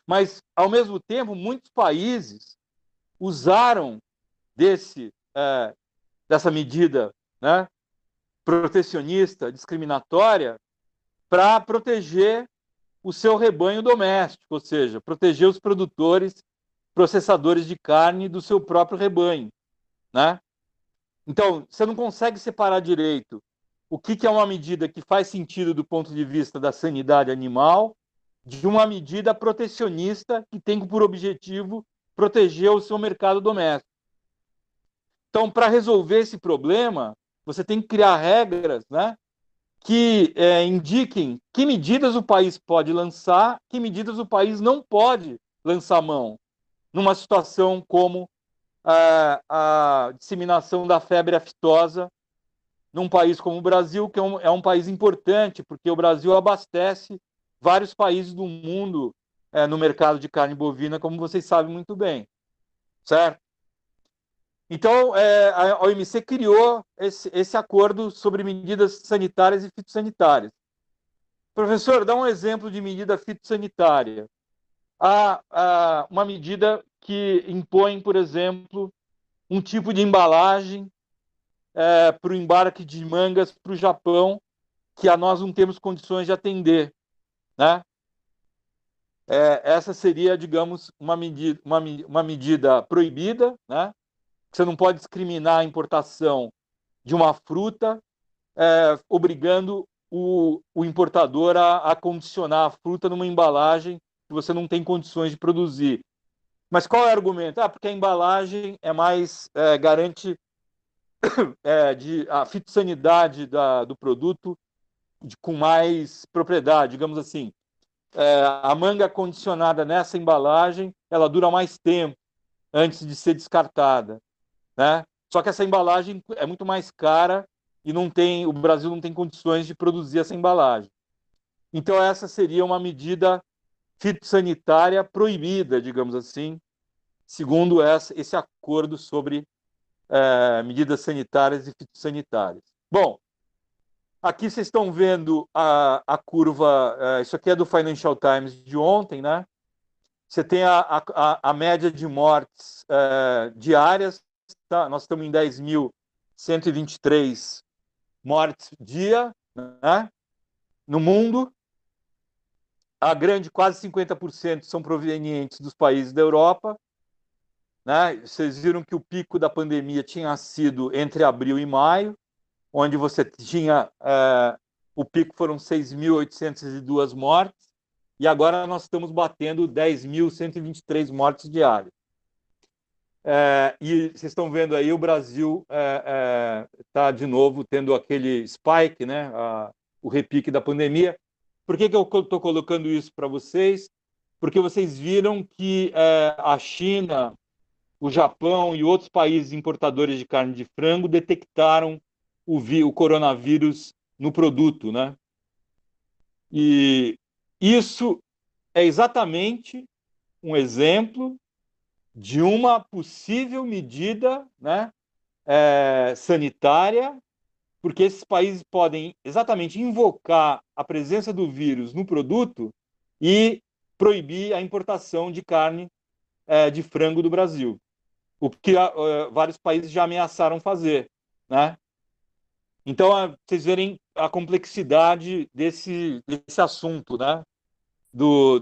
Mas, ao mesmo tempo, muitos países usaram dessa medida, né, protecionista, discriminatória, para proteger o seu rebanho doméstico, ou seja, proteger os produtores, processadores de carne do seu próprio rebanho, né? Então, você não consegue separar direito o que é uma medida que faz sentido do ponto de vista da sanidade animal de uma medida protecionista que tem por objetivo proteger o seu mercado doméstico. Então, para resolver esse problema, você tem que criar regras, né, que indiquem que medidas o país pode lançar, que medidas o país não pode lançar mão, numa situação como a disseminação da febre aftosa num país como o Brasil, que é um país importante, porque o Brasil abastece vários países do mundo no mercado de carne bovina, como vocês sabem muito bem, certo? Então, a OMC criou esse acordo sobre medidas sanitárias e fitossanitárias. Professor, dá um exemplo de medida fitossanitária. Há uma medida que impõe, por exemplo, um tipo de embalagem para o embarque de mangas para o Japão, que nós não temos condições de atender, né? Essa seria, digamos, uma medida proibida, né? Você não pode discriminar a importação de uma fruta, obrigando o importador a condicionar a fruta numa embalagem que você não tem condições de produzir. Mas qual é o argumento? Porque a embalagem garante a fitossanidade do produto com mais propriedade, digamos assim. A manga condicionada nessa embalagem, ela dura mais tempo antes de ser descartada, né? Só que essa embalagem é muito mais cara e o Brasil não tem condições de produzir essa embalagem. Então essa seria uma medida fitossanitária proibida, digamos assim, segundo esse acordo sobre medidas sanitárias e fitossanitárias. Bom, aqui vocês estão vendo a curva, isso aqui é do Financial Times de ontem, né? Você tem a média de mortes diárias, tá? Nós estamos em 10.123 mortes dia, né? No mundo. Quase 50% são provenientes dos países da Europa, né? Vocês viram que o pico da pandemia tinha sido entre abril e maio, onde você tinha o pico foram 6.802 mortes, e agora nós estamos batendo 10.123 mortes diárias. E vocês estão vendo aí, o Brasil está de novo tendo aquele spike, né? O repique da pandemia. Por que eu estou colocando isso para vocês? Porque vocês viram que a China, o Japão e outros países importadores de carne de frango detectaram o coronavírus no produto, né? E isso é exatamente um exemplo de uma possível medida, né, sanitária, porque esses países podem exatamente invocar a presença do vírus no produto e proibir a importação de carne de frango do Brasil, o que vários países já ameaçaram fazer, né? Então, vocês verem a complexidade desse assunto, né?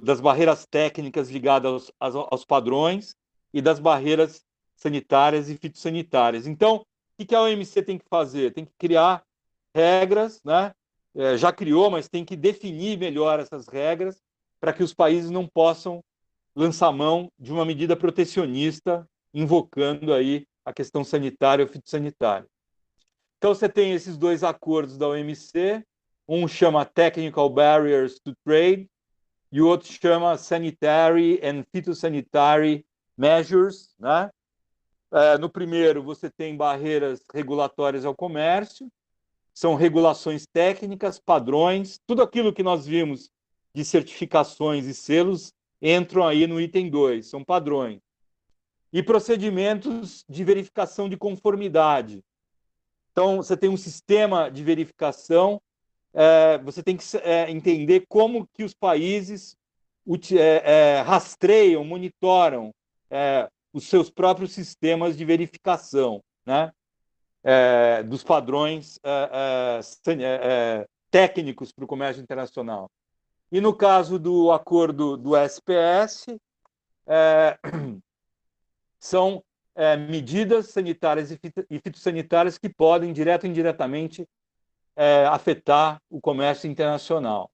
Das barreiras técnicas ligadas aos padrões e das barreiras sanitárias e fitossanitárias. Então, o que a OMC tem que fazer? Tem que criar regras, né? Já criou, mas tem que definir melhor essas regras para que os países não possam lançar mão de uma medida protecionista, invocando aí a questão sanitária ou fitossanitária. Então, você tem esses dois acordos da OMC, um chama Technical Barriers to Trade e o outro chama Sanitary and Phytosanitary Measures, né? No primeiro, você tem barreiras regulatórias ao comércio, são regulações técnicas, padrões, tudo aquilo que nós vimos de certificações e selos entram aí no item 2, são padrões. E procedimentos de verificação de conformidade. Então, você tem um sistema de verificação, você tem que entender como que os países rastreiam, monitoram os seus próprios sistemas de verificação, né? Dos padrões técnicos para o comércio internacional. E no caso do acordo do SPS, são medidas sanitárias e fitossanitárias que podem, direto ou indiretamente, afetar o comércio internacional.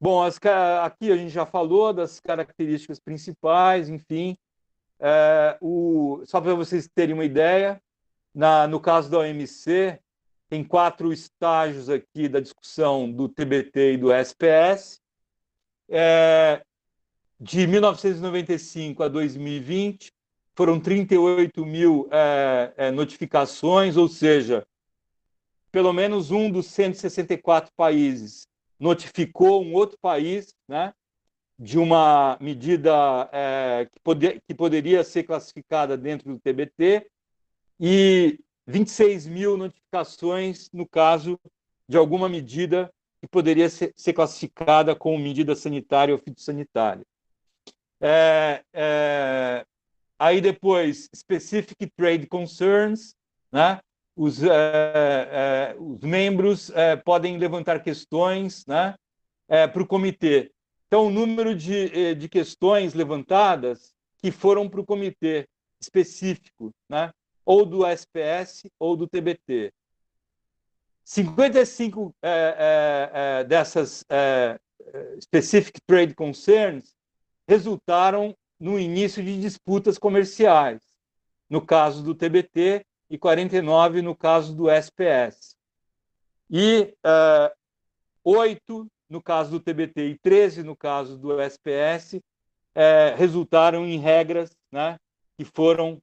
Bom, aqui a gente já falou das características principais, enfim. Só para vocês terem uma ideia, no caso da OMC, tem 4 estágios aqui da discussão do TBT e do SPS. De 1995 a 2020, foram 38 mil notificações, ou seja, pelo menos um dos 164 países notificou um outro país, né, de uma medida que poderia ser classificada dentro do TBT, e 26 mil notificações no caso de alguma medida que poderia ser classificada como medida sanitária ou fitossanitária. Aí depois, Specific Trade Concerns, né? Os membros podem levantar questões, né, para o comitê. Então, o número de questões levantadas que foram para o comitê específico, né, ou do SPS ou do TBT. 55 dessas Specific Trade Concerns resultaram no início de disputas comerciais, no caso do TBT, e 49 no caso do SPS. E 8 no caso do TBT e 13 no caso do SPS resultaram em regras, né, que foram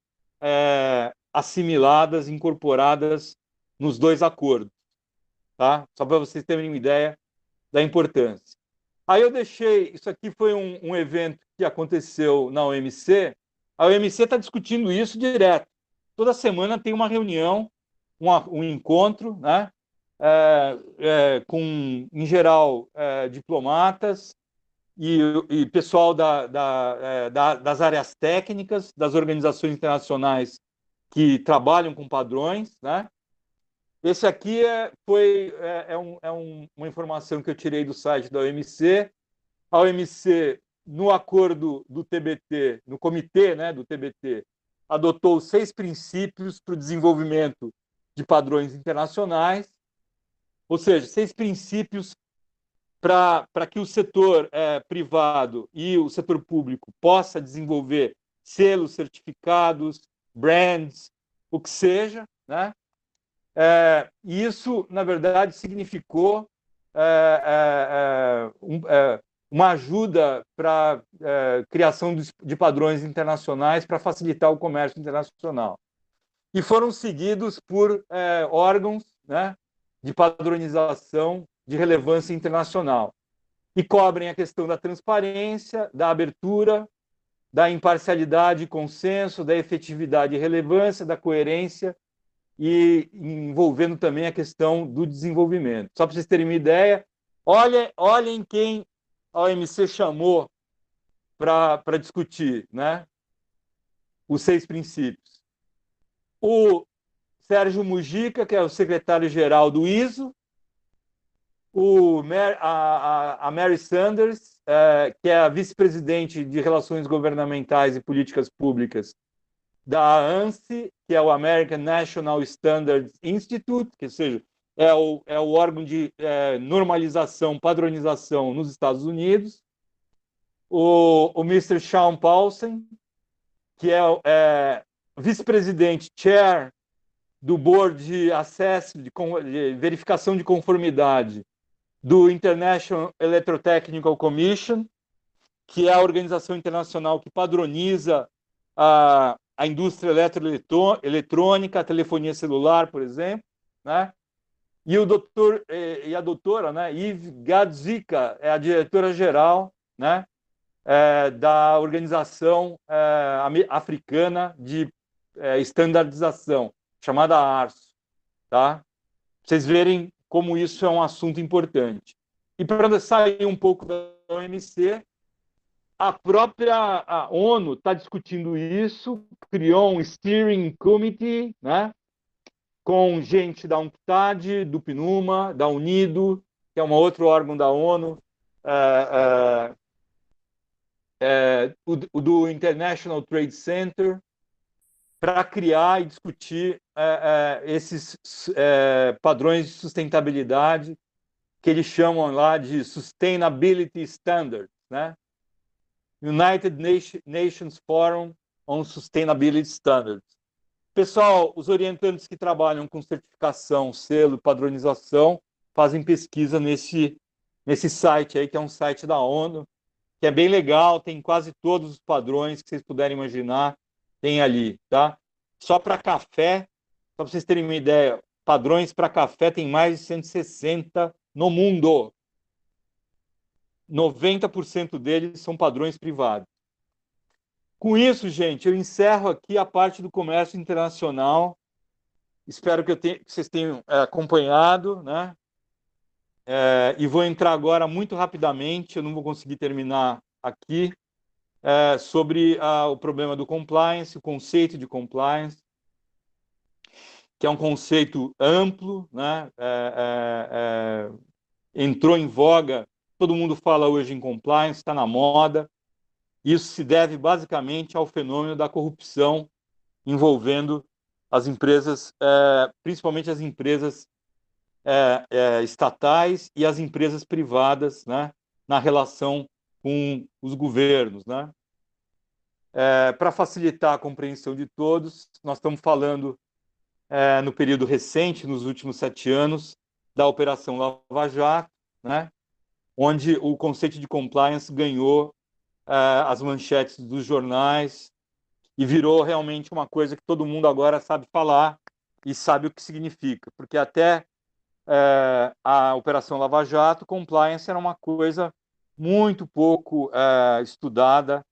assimiladas, incorporadas nos dois acordos. Tá? Só para vocês terem uma ideia da importância. Aí eu deixei, isso aqui foi um evento que aconteceu na OMC. A OMC está discutindo isso direto. Toda semana tem uma reunião, um encontro, né, com, em geral, diplomatas e pessoal das áreas técnicas, das organizações internacionais que trabalham com padrões, né? Esse aqui uma informação que eu tirei do site da OMC. A OMC, no acordo do TBT, no comitê, né, do TBT, adotou 6 princípios para o desenvolvimento de padrões internacionais, ou seja, 6 princípios para que o setor privado e o setor público possa desenvolver selos, certificados, brands, o que seja, né? Isso, na verdade, significou uma ajuda para a criação de padrões internacionais para facilitar o comércio internacional. E foram seguidos por órgãos, né, de padronização de relevância internacional. E cobrem a questão da transparência, da abertura, da imparcialidade e consenso, da efetividade e relevância, da coerência, e envolvendo também a questão do desenvolvimento. Só para vocês terem uma ideia, olhem quem a OMC chamou para discutir, né, os 6 princípios. O Sérgio Mujica, que é o secretário-geral do ISO, a Mary Sanders, que é a vice-presidente de Relações Governamentais e Políticas Públicas da ANSI, que é o American National Standards Institute, que seja, é o órgão de normalização, padronização nos Estados Unidos. O Mr. Sean Paulsen, que é vice-presidente, chair do Board de Acesso, de verificação de conformidade do International Electrotechnical Commission, que é a organização internacional que padroniza a indústria eletroeletrônica, a telefonia celular, por exemplo, né? E o doutor e a doutora, né, Yves Gadzika, é a diretora-geral, né, da Organização Africana de Estandardização, chamada ARSO, tá? Pra vocês verem como isso é um assunto importante. E para sair um pouco da OMC, a própria ONU está discutindo isso, criou um steering committee, né, com gente da UNCTAD, do PNUMA, da UNIDO, que é um outro órgão da ONU, o do International Trade Center, para criar e discutir esses padrões de sustentabilidade que eles chamam lá de Sustainability Standards, né? United Nations Forum on Sustainability Standards. Pessoal, os orientantes que trabalham com certificação, selo, padronização, fazem pesquisa nesse site aí, que é um site da ONU, que é bem legal, tem quase todos os padrões que vocês puderem imaginar, tem ali, tá? Só para café, só para vocês terem uma ideia, padrões para café tem mais de 160 no mundo. 90% deles são padrões privados. Com isso, gente, eu encerro aqui a parte do comércio internacional. Espero que vocês tenham acompanhado, né? E vou entrar agora muito rapidamente, eu não vou conseguir terminar aqui, sobre o problema do compliance, o conceito de compliance, que é um conceito amplo, né? Entrou em voga, todo mundo fala hoje em compliance, está na moda. Isso se deve basicamente ao fenômeno da corrupção envolvendo as empresas, principalmente as empresas estatais e as empresas privadas, né, na relação com os governos, né? Para facilitar a compreensão de todos, nós estamos falando no período recente, nos últimos 7 anos, da Operação Lava Jato, né, onde o conceito de compliance ganhou as manchetes dos jornais e virou realmente uma coisa que todo mundo agora sabe falar e sabe o que significa, porque até a Operação Lava Jato, compliance era uma coisa muito pouco estudada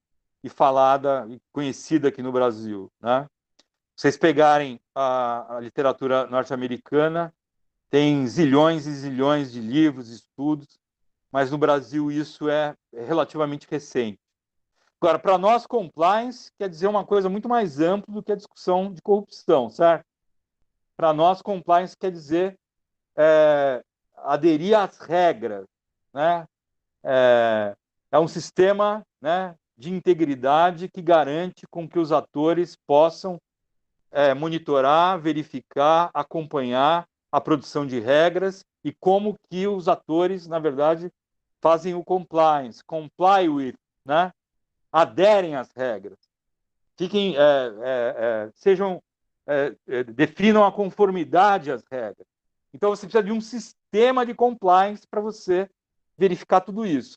e falada e conhecida aqui no Brasil, né? Vocês pegarem a literatura norte-americana, tem zilhões e zilhões de livros, estudos, mas no Brasil isso é relativamente recente. Agora, para nós, compliance quer dizer uma coisa muito mais ampla do que a discussão de corrupção, certo? Para nós, compliance quer dizer aderir às regras, né? É um sistema, né, de integridade que garante com que os atores possam monitorar, verificar, acompanhar a produção de regras e como que os atores, na verdade, fazem o compliance, comply with, né? Aderem às regras, fiquem, definam a conformidade às regras. Então, você precisa de um sistema de compliance para você verificar tudo isso.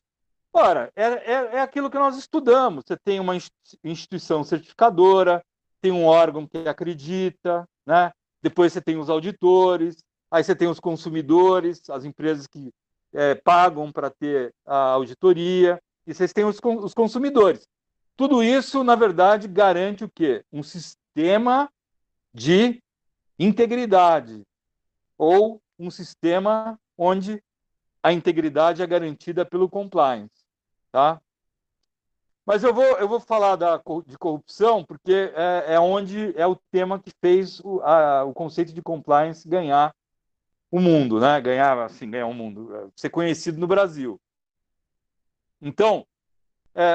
Ora, é aquilo que nós estudamos. Você tem uma instituição certificadora, tem um órgão que acredita, né? Depois você tem os auditores, aí você tem os consumidores, as empresas que pagam para ter a auditoria, e vocês têm os consumidores. Tudo isso, na verdade, garante o quê? Um sistema de integridade, ou um sistema onde a integridade é garantida pelo compliance, tá? Mas eu vou falar de corrupção porque onde é o tema que fez o conceito de compliance ganhar o mundo, né? Ganhar o mundo, ser conhecido no Brasil. Então,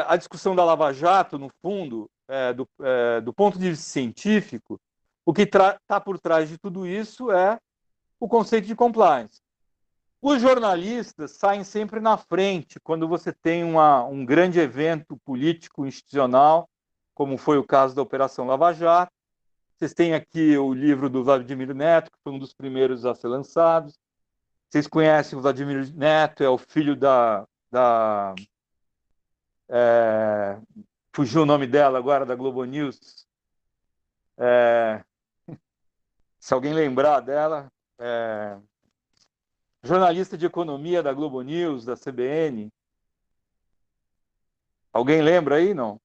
a discussão da Lava Jato, no fundo, do ponto de vista científico, o que está por trás de tudo isso é o conceito de compliance. Os jornalistas saem sempre na frente quando você tem um grande evento político institucional, como foi o caso da Operação Lava Jato, Vocês têm aqui o livro do Vladimir Neto, que foi um dos primeiros a ser lançados. Vocês conhecem o Vladimir Neto, é o filho fugiu o nome dela agora, da Globo News. Se alguém lembrar dela, jornalista de economia da Globo News, da CBN. Alguém lembra aí? Não?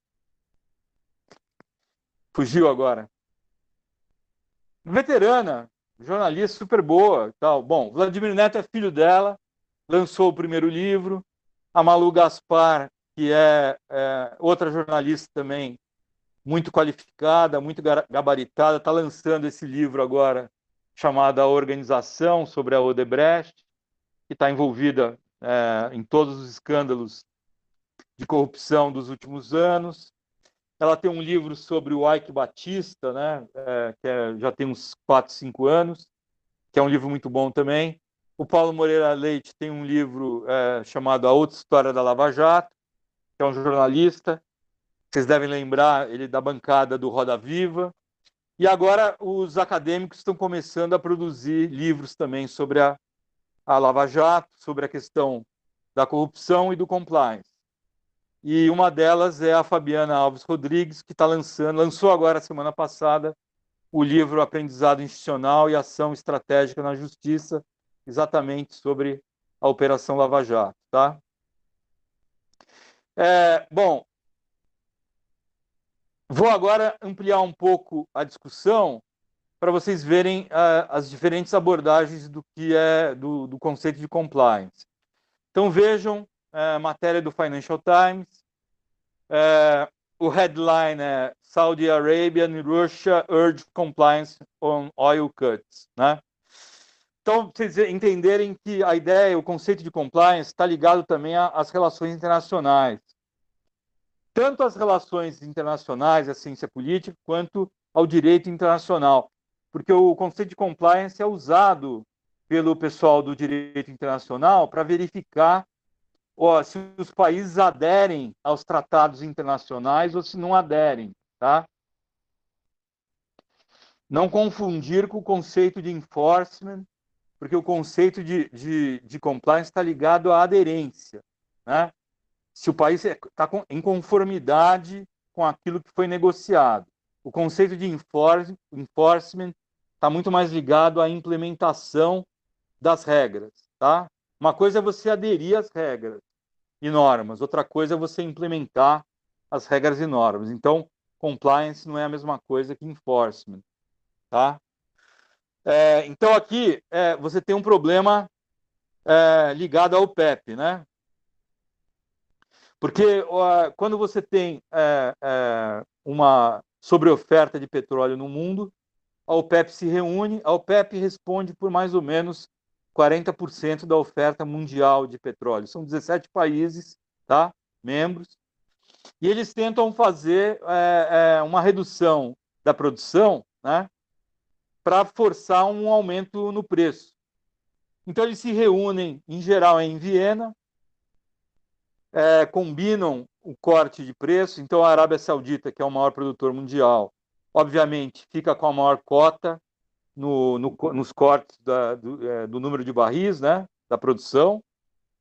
Fugiu agora. Veterana, jornalista super boa e tal. Bom, Vladimir Neto é filho dela, lançou o primeiro livro. A Malu Gaspar, que é outra jornalista também, muito qualificada, muito gabaritada, está lançando esse livro agora, chamado A Organização, sobre a Odebrecht, que está envolvida em todos os escândalos de corrupção dos últimos anos. Ela tem um livro sobre o Eike Batista, né, já tem uns 4, 5 anos, que é um livro muito bom também. O Paulo Moreira Leite tem um livro chamado A Outra História da Lava Jato, que é um jornalista. Vocês devem lembrar, ele da bancada do Roda Viva. E agora os acadêmicos estão começando a produzir livros também sobre a Lava Jato, sobre a questão da corrupção e do compliance. E uma delas é a Fabiana Alves Rodrigues, que lançou agora, semana passada, o livro Aprendizado Institucional e Ação Estratégica na Justiça, exatamente sobre a Operação Lava Jato. Tá? Bom, vou agora ampliar um pouco a discussão para vocês verem as diferentes abordagens do que é do conceito de compliance. Então vejam matéria do Financial Times. O headline é Saudi Arabia and Russia urge compliance on oil cuts, né? Então, vocês entenderem que a ideia, o conceito de compliance está ligado também às relações internacionais. Tanto às relações internacionais, à ciência política, quanto ao direito internacional. Porque o conceito de compliance é usado pelo pessoal do direito internacional para verificar se os países aderem aos tratados internacionais ou se não aderem. Tá? Não confundir com o conceito de enforcement, porque o conceito de compliance está ligado à aderência. Né? Se o país está em conformidade com aquilo que foi negociado. O conceito de enforcement está muito mais ligado à implementação das regras. Tá? Uma coisa é você aderir às regras e normas, outra coisa é você implementar as regras e normas. Então, compliance não é a mesma coisa que enforcement. Tá? Então, aqui você tem um problema ligado ao PEP, né? Porque quando você tem uma sobreoferta de petróleo no mundo, a OPEP se reúne, a OPEP responde por mais ou menos 40% da oferta mundial de petróleo. São 17 países, tá? Membros, e eles tentam fazer uma redução da produção, né? Para forçar um aumento no preço. Então, eles se reúnem, em geral, em Viena, combinam o corte de preço. Então, a Arábia Saudita, que é o maior produtor mundial, obviamente, fica com a maior cota nos cortes do número de barris, né, da produção,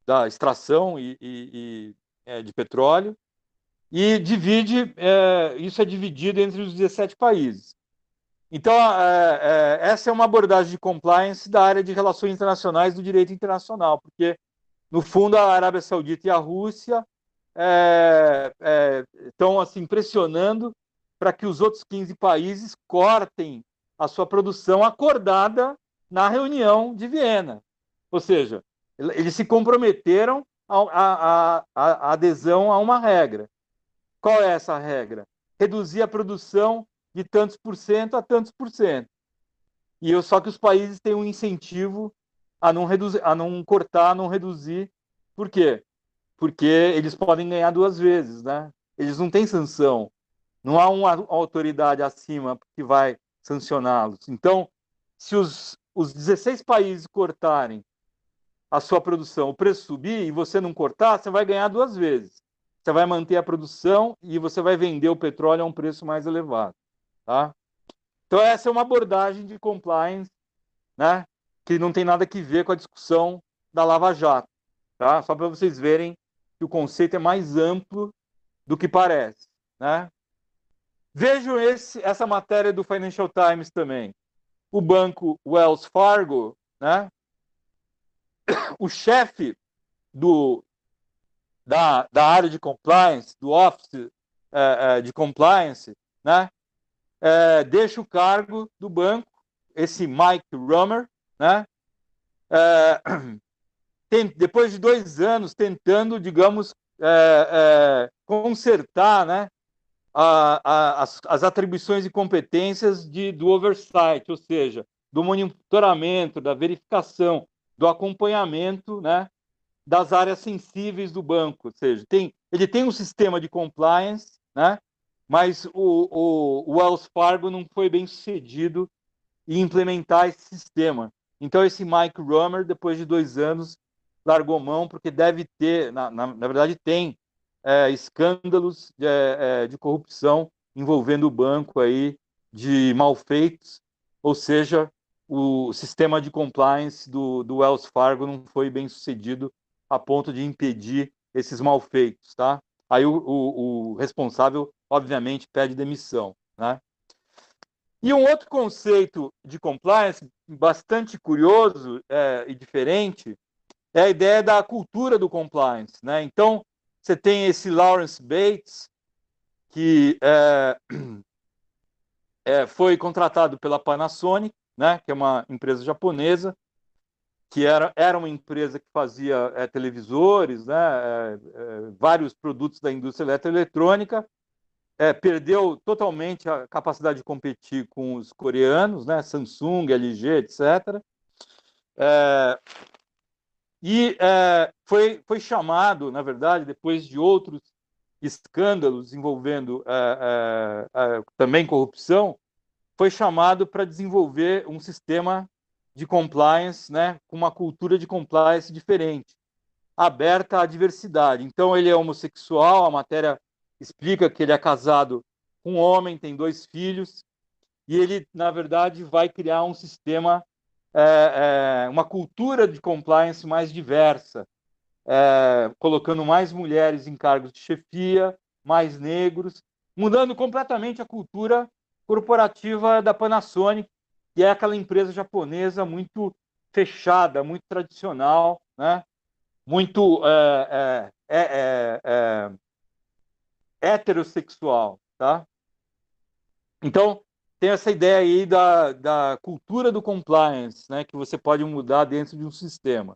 da extração de petróleo, e isso é dividido entre os 17 países. Então, essa é uma abordagem de compliance da área de relações internacionais do direito internacional, porque, no fundo, a Arábia Saudita e a Rússia estão assim, pressionando para que os outros 15 países cortem a sua produção acordada na reunião de Viena. Ou seja, eles se comprometeram à adesão a uma regra. Qual é essa regra? Reduzir a produção de tantos por cento a tantos por cento. Só que os países têm um incentivo a não reduzir, a não cortar, a não reduzir. Por quê? Porque eles podem ganhar duas vezes, né? Eles não têm sanção. Não há uma autoridade acima que vai sancioná-los. Então, se os 16 países cortarem a sua produção, o preço subir, e você não cortar, você vai ganhar duas vezes. Você vai manter a produção e você vai vender o petróleo a um preço mais elevado. Tá? Então, essa é uma abordagem de compliance, né, que não tem nada a ver com a discussão da Lava Jato, tá? Só para vocês verem que o conceito é mais amplo do que parece, né? Vejam essa matéria do Financial Times também. O banco Wells Fargo, né? O chefe da área de compliance, do office de compliance, né? Deixa o cargo do banco, esse Mike Romer, né? Depois de 2 anos tentando, digamos, consertar, né, as atribuições e competências do oversight, ou seja, do monitoramento, da verificação, do acompanhamento, né, das áreas sensíveis do banco. Ou seja, ele tem um sistema de compliance, né, mas o Wells Fargo não foi bem sucedido em implementar esse sistema. Então, esse Mike Romer, depois de 2 anos, largou mão, porque deve ter, na verdade, tem escândalos de corrupção envolvendo o banco aí, de malfeitos, ou seja, o sistema de compliance do Wells Fargo não foi bem sucedido a ponto de impedir esses malfeitos, tá? Aí o responsável, obviamente, pede demissão, né? E um outro conceito de compliance bastante curioso e diferente é a ideia da cultura do compliance, né? Então, você tem esse Lawrence Bates, que foi contratado pela Panasonic, né? Que é uma empresa japonesa, que era uma empresa que fazia televisores, né? Vários produtos da indústria eletroeletrônica, perdeu totalmente a capacidade de competir com os coreanos, né? Samsung, LG, etc. Foi chamado, na verdade, depois de outros escândalos envolvendo também corrupção, foi chamado para desenvolver um sistema de compliance, né, com uma cultura de compliance diferente, aberta à diversidade. Então, ele é homossexual, a matéria explica que ele é casado com um homem, tem 2 filhos, e ele, na verdade, vai criar um sistema, uma cultura de compliance mais diversa, colocando mais mulheres em cargos de chefia, mais negros, mudando completamente a cultura corporativa da Panasonic, que é aquela empresa japonesa muito fechada, muito tradicional, né? Muito heterossexual, tá? Então, tem essa ideia aí da cultura do compliance, né, que você pode mudar dentro de um sistema.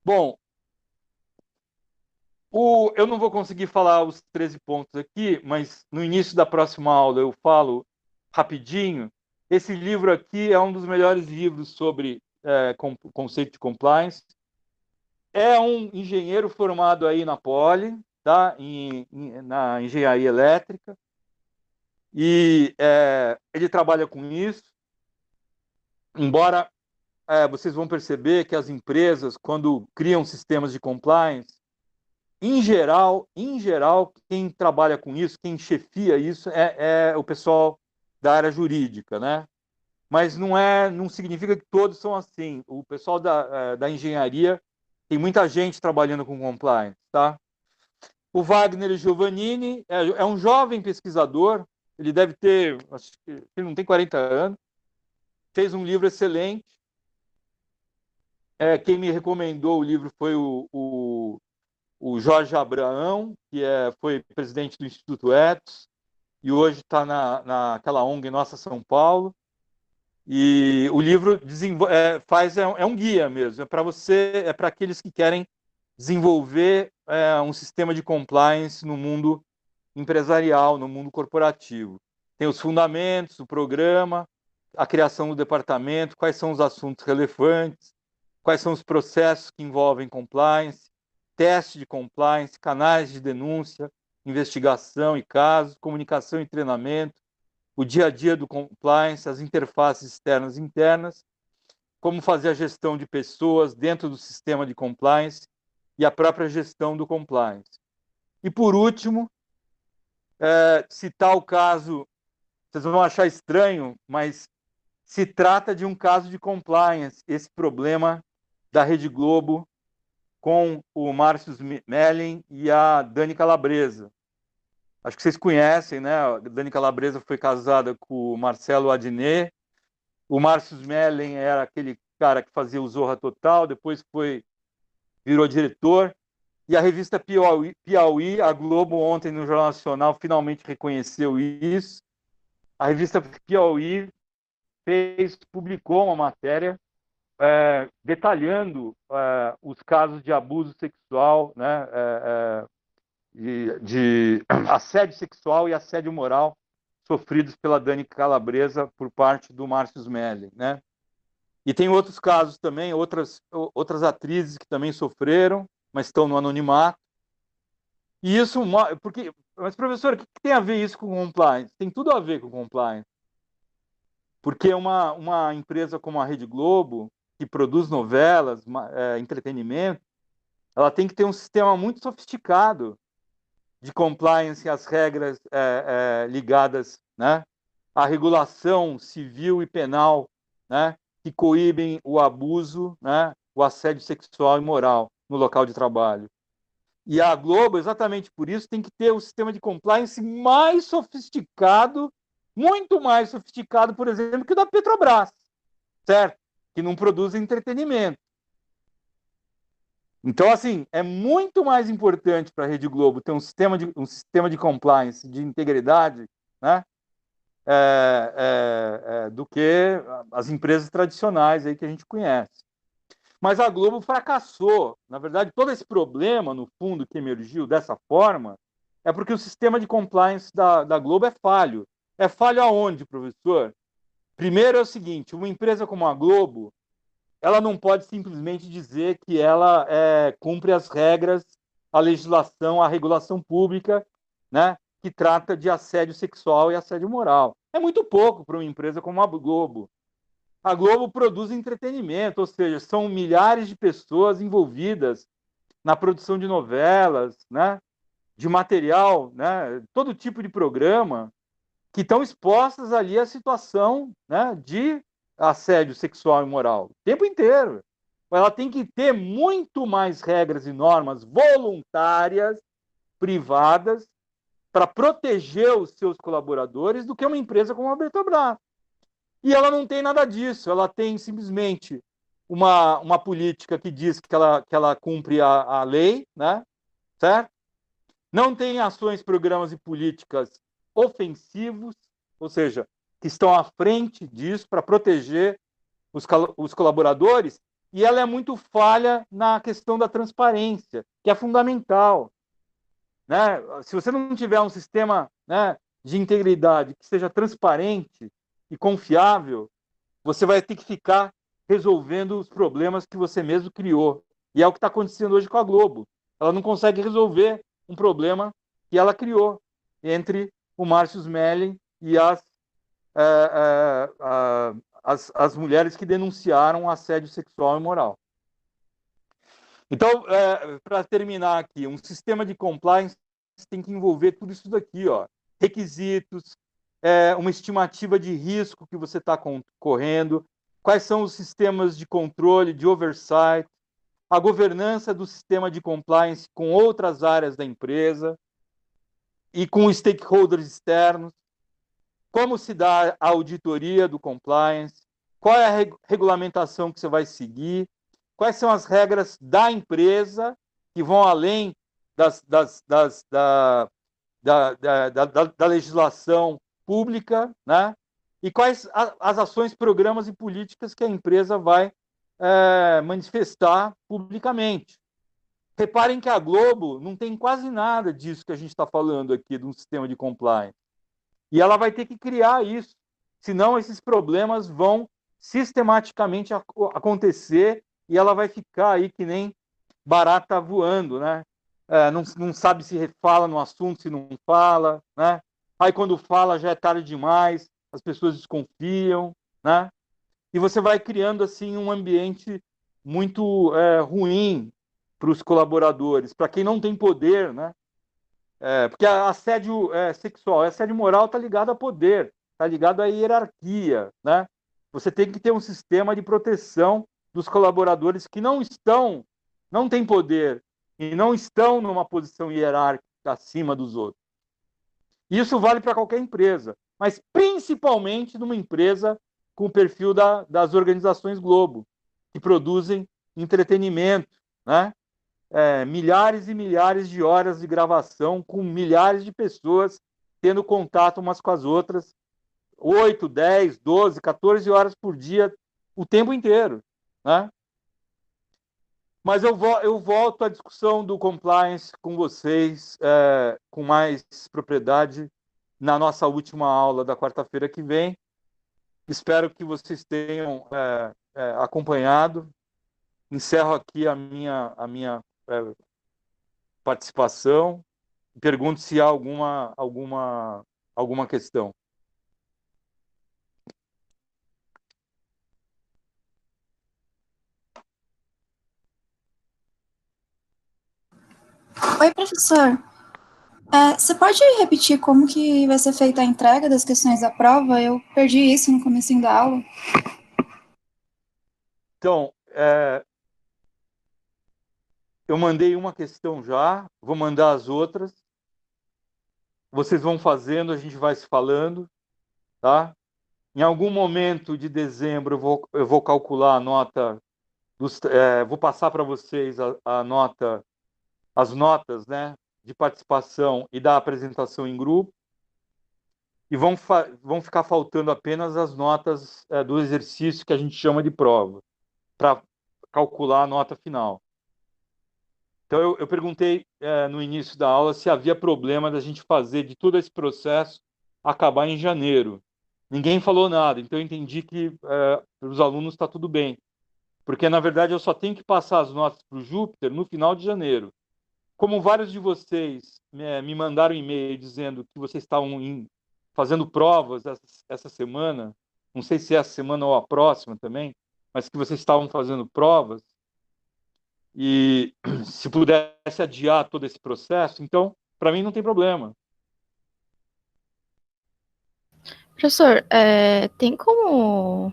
Bom, eu não vou conseguir falar os 13 pontos aqui, mas no início da próxima aula eu falo rapidinho. Esse livro aqui é um dos melhores livros sobre conceito de compliance. É um engenheiro formado aí na Poli, tá? Na engenharia elétrica, e ele trabalha com isso, embora vocês vão perceber que as empresas, quando criam sistemas de compliance, em geral, quem trabalha com isso, quem chefia isso, é o pessoal da área jurídica, né? Mas não significa que todos são assim. O pessoal da engenharia, tem muita gente trabalhando com compliance, tá? O Wagner Giovannini é um jovem pesquisador, ele deve ter, acho que ele não tem 40 anos, fez um livro excelente. Quem me recomendou o livro foi o Jorge Abraão, que foi presidente do Instituto Etos, e hoje está naquela ONG Nossa São Paulo. E o livro é um guia mesmo, é para aqueles que querem desenvolver um sistema de compliance no mundo empresarial, no mundo corporativo. Tem os fundamentos, o programa, a criação do departamento, quais são os assuntos relevantes, quais são os processos que envolvem compliance, teste de compliance, canais de denúncia, investigação e casos, comunicação e treinamento, o dia a dia do compliance, as interfaces externas e internas, como fazer a gestão de pessoas dentro do sistema de compliance e a própria gestão do compliance. E, por último, citar o caso vocês vão achar estranho, mas se trata de um caso de compliance, esse problema da Rede Globo com o Márcio Smelling e a Dani Calabresa. Acho que vocês conhecem, né? A Dani Calabresa foi casada com o Marcelo Adnet. O Márcio Smelling era aquele cara que fazia o Zorra Total, depois virou diretor. E a revista Piauí, a Globo ontem no Jornal Nacional finalmente reconheceu isso. A revista Piauí publicou uma matéria detalhando os casos de abuso sexual, né, de assédio sexual e assédio moral sofridos pela Dani Calabresa por parte do Márcio Smelling, né? E tem outros casos também, outras atrizes que também sofreram, mas estão no anonimato. E isso, mas professor, o que tem a ver isso com compliance? Tem tudo a ver com compliance. Porque uma empresa como a Rede Globo, que produz novelas, entretenimento, ela tem que ter um sistema muito sofisticado de compliance às regras ligadas, né, à regulação civil e penal, né, que coíbem o abuso, né, o assédio sexual e moral no local de trabalho. E a Globo, exatamente por isso, tem que ter um sistema de compliance mais sofisticado, muito mais sofisticado, por exemplo, que o da Petrobras, certo? Que não produz entretenimento. Então, assim, é muito mais importante para a Rede Globo ter um sistema de compliance, de integridade, né? Do que as empresas tradicionais aí que a gente conhece. Mas a Globo fracassou. Na verdade, todo esse problema, no fundo, que emergiu dessa forma, é porque o sistema de compliance da Globo é falho. É falho aonde, professor? Primeiro é o seguinte, uma empresa como a Globo, ela não pode simplesmente dizer que ela cumpre as regras, a legislação, a regulação pública, né, que trata de assédio sexual e assédio moral. É muito pouco para uma empresa como a Globo. A Globo produz entretenimento, ou seja, são milhares de pessoas envolvidas na produção de novelas, né, de material, né, todo tipo de programa, que estão expostas ali à situação, né, de assédio sexual e moral o tempo inteiro. Ela tem que ter muito mais regras e normas voluntárias, privadas, para proteger os seus colaboradores do que uma empresa como a Petrobras. E ela não tem nada disso, ela tem simplesmente uma política que diz que ela cumpre a lei, né? Certo? Não tem ações, programas e políticas ofensivos, ou seja, que estão à frente disso para proteger os colaboradores, e ela é muito falha na questão da transparência, que é fundamental. Né? Se você não tiver um sistema, né, de integridade que seja transparente e confiável, você vai ter que ficar resolvendo os problemas que você mesmo criou. E é o que está acontecendo hoje com a Globo. Ela não consegue resolver um problema que ela criou entre o Márcio Smelling e as mulheres que denunciaram assédio sexual e moral. Então, para terminar aqui, um sistema de compliance tem que envolver tudo isso daqui, ó. Requisitos, uma estimativa de risco que você está correndo, quais são os sistemas de controle, de oversight, a governança do sistema de compliance com outras áreas da empresa e com stakeholders externos, como se dá a auditoria do compliance, qual é a regulamentação que você vai seguir, quais são as regras da empresa que vão além da legislação pública, né? E quais as ações, programas e políticas que a empresa vai manifestar publicamente. Reparem que a Globo não tem quase nada disso que a gente está falando aqui, de um sistema de compliance. E ela vai ter que criar isso, senão esses problemas vão sistematicamente acontecer e ela vai ficar aí que nem barata voando, né? Não sabe se fala no assunto, se não fala, né? Aí quando fala já é tarde demais, as pessoas desconfiam, né? E você vai criando assim um ambiente muito ruim para os colaboradores, para quem não tem poder, né? Porque assédio sexual, assédio moral está ligado a poder. está ligado à hierarquia, né? Você tem que ter um sistema de proteção dos colaboradores que não têm poder e não estão numa posição hierárquica acima dos outros. Isso vale para qualquer empresa, mas principalmente numa empresa com o perfil das organizações Globo, que produzem entretenimento, né? Milhares e milhares de horas de gravação com milhares de pessoas tendo contato umas com as outras, 8, 10, 12, 14 horas por dia, o tempo inteiro, né? Mas eu volto à discussão do compliance com vocês, com mais propriedade, na nossa última aula da quarta-feira que vem. Espero que vocês tenham acompanhado. Encerro aqui a minha participação. Pergunto se há alguma questão. Oi, professor. Você pode repetir como que vai ser feita a entrega das questões da prova? Eu perdi isso no comecinho da aula. Então, eu mandei uma questão já, vou mandar as outras. Vocês vão fazendo, a gente vai se falando, tá? Em algum momento de dezembro eu vou calcular a nota vou passar para vocês as notas, né, de participação e da apresentação em grupo, e vão ficar faltando apenas as notas do exercício que a gente chama de prova, para calcular a nota final. Então, eu perguntei no início da aula se havia problema da gente fazer de todo esse processo acabar em janeiro. Ninguém falou nada, então eu entendi que para os alunos está tudo bem. Porque, na verdade, eu só tenho que passar as notas para o Júpiter no final de janeiro. Como vários de vocês me mandaram um e-mail dizendo que vocês estavam fazendo provas essa semana, não sei se é essa semana ou a próxima também, mas que vocês estavam fazendo provas, e se pudesse adiar todo esse processo, então, para mim, não tem problema. Professor, tem como...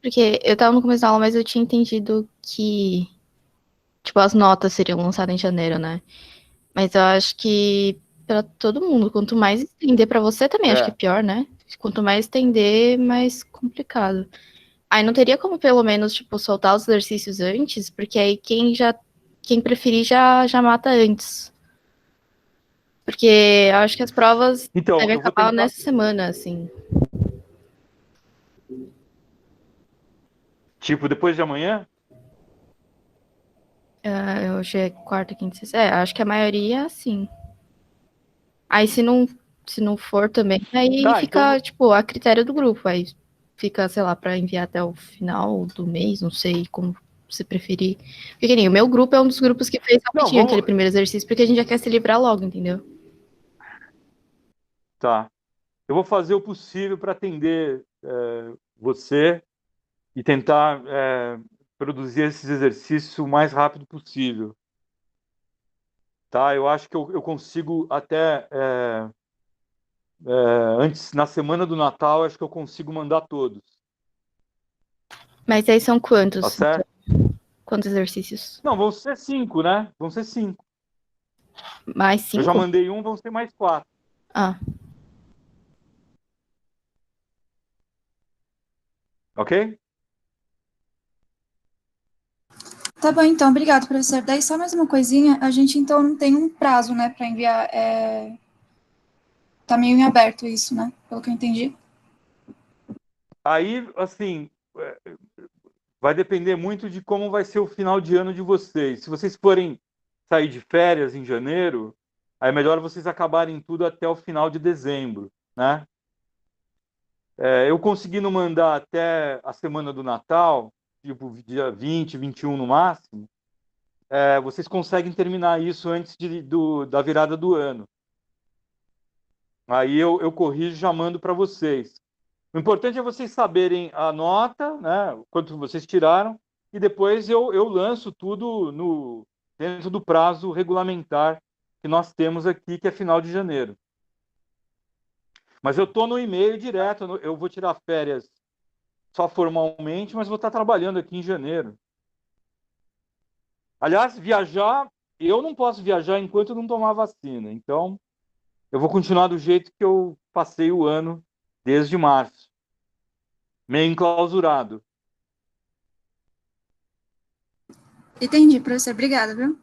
Porque eu estava no começo da aula, mas eu tinha entendido que, tipo, as notas seriam lançadas em janeiro, né? Mas eu acho que para todo mundo, quanto mais estender para você também, acho que é pior, né? Quanto mais estender, mais complicado. Aí não teria como, pelo menos, tipo, soltar os exercícios antes, porque aí quem preferir já mata antes. Porque eu acho que as provas Então, devem eu vou acabar tentar... nessa semana, assim. Tipo, depois de amanhã? Hoje é quarta, quinta, sexta. Acho que a maioria, sim. Aí se não for também, aí Tá, fica, então... tipo, a critério do grupo. Aí fica, sei lá, para enviar até o final do mês, não sei como você preferir. Porque nem o meu grupo é um dos grupos que fez Não, rapidinho aquele primeiro exercício, porque a gente já quer se livrar logo, entendeu? Tá. Eu vou fazer o possível para atender você e tentar produzir esses exercícios o mais rápido possível. Tá? Eu acho que eu consigo até antes, na semana do Natal, acho que eu consigo mandar todos. Mas aí são Tá quantos? certo? Quantos exercícios? Não, vão ser 5, né? Vão ser 5. Mais Eu já 5? mandei um, vão ser mais 4. Ah, Ok? Tá bom, então, obrigado, professor. Daí só mais uma coisinha, a gente então não tem um prazo, né, para enviar. Tá meio em aberto isso, né, pelo que eu entendi. Aí, assim, vai depender muito de como vai ser o final de ano de vocês. Se vocês forem sair de férias em janeiro, aí é melhor vocês acabarem tudo até o final de dezembro, né? Eu conseguindo mandar até a semana do Natal, tipo dia 20, 21 no máximo, vocês conseguem terminar isso antes da virada do ano. Aí eu corrijo e já mando para vocês. O importante é vocês saberem a nota, né, quanto vocês tiraram, e depois eu lanço tudo dentro do prazo regulamentar que nós temos aqui, que é final de janeiro. Mas eu estou no e-mail direto, eu vou tirar férias só formalmente, mas vou estar trabalhando aqui em janeiro. Aliás, viajar, eu não posso viajar enquanto eu não tomar vacina. Então, eu vou continuar do jeito que eu passei o ano desde março, meio enclausurado. Entendi, professor. Obrigada, viu?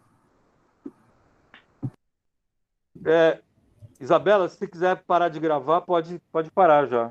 Isabela, se você quiser parar de gravar, pode parar já.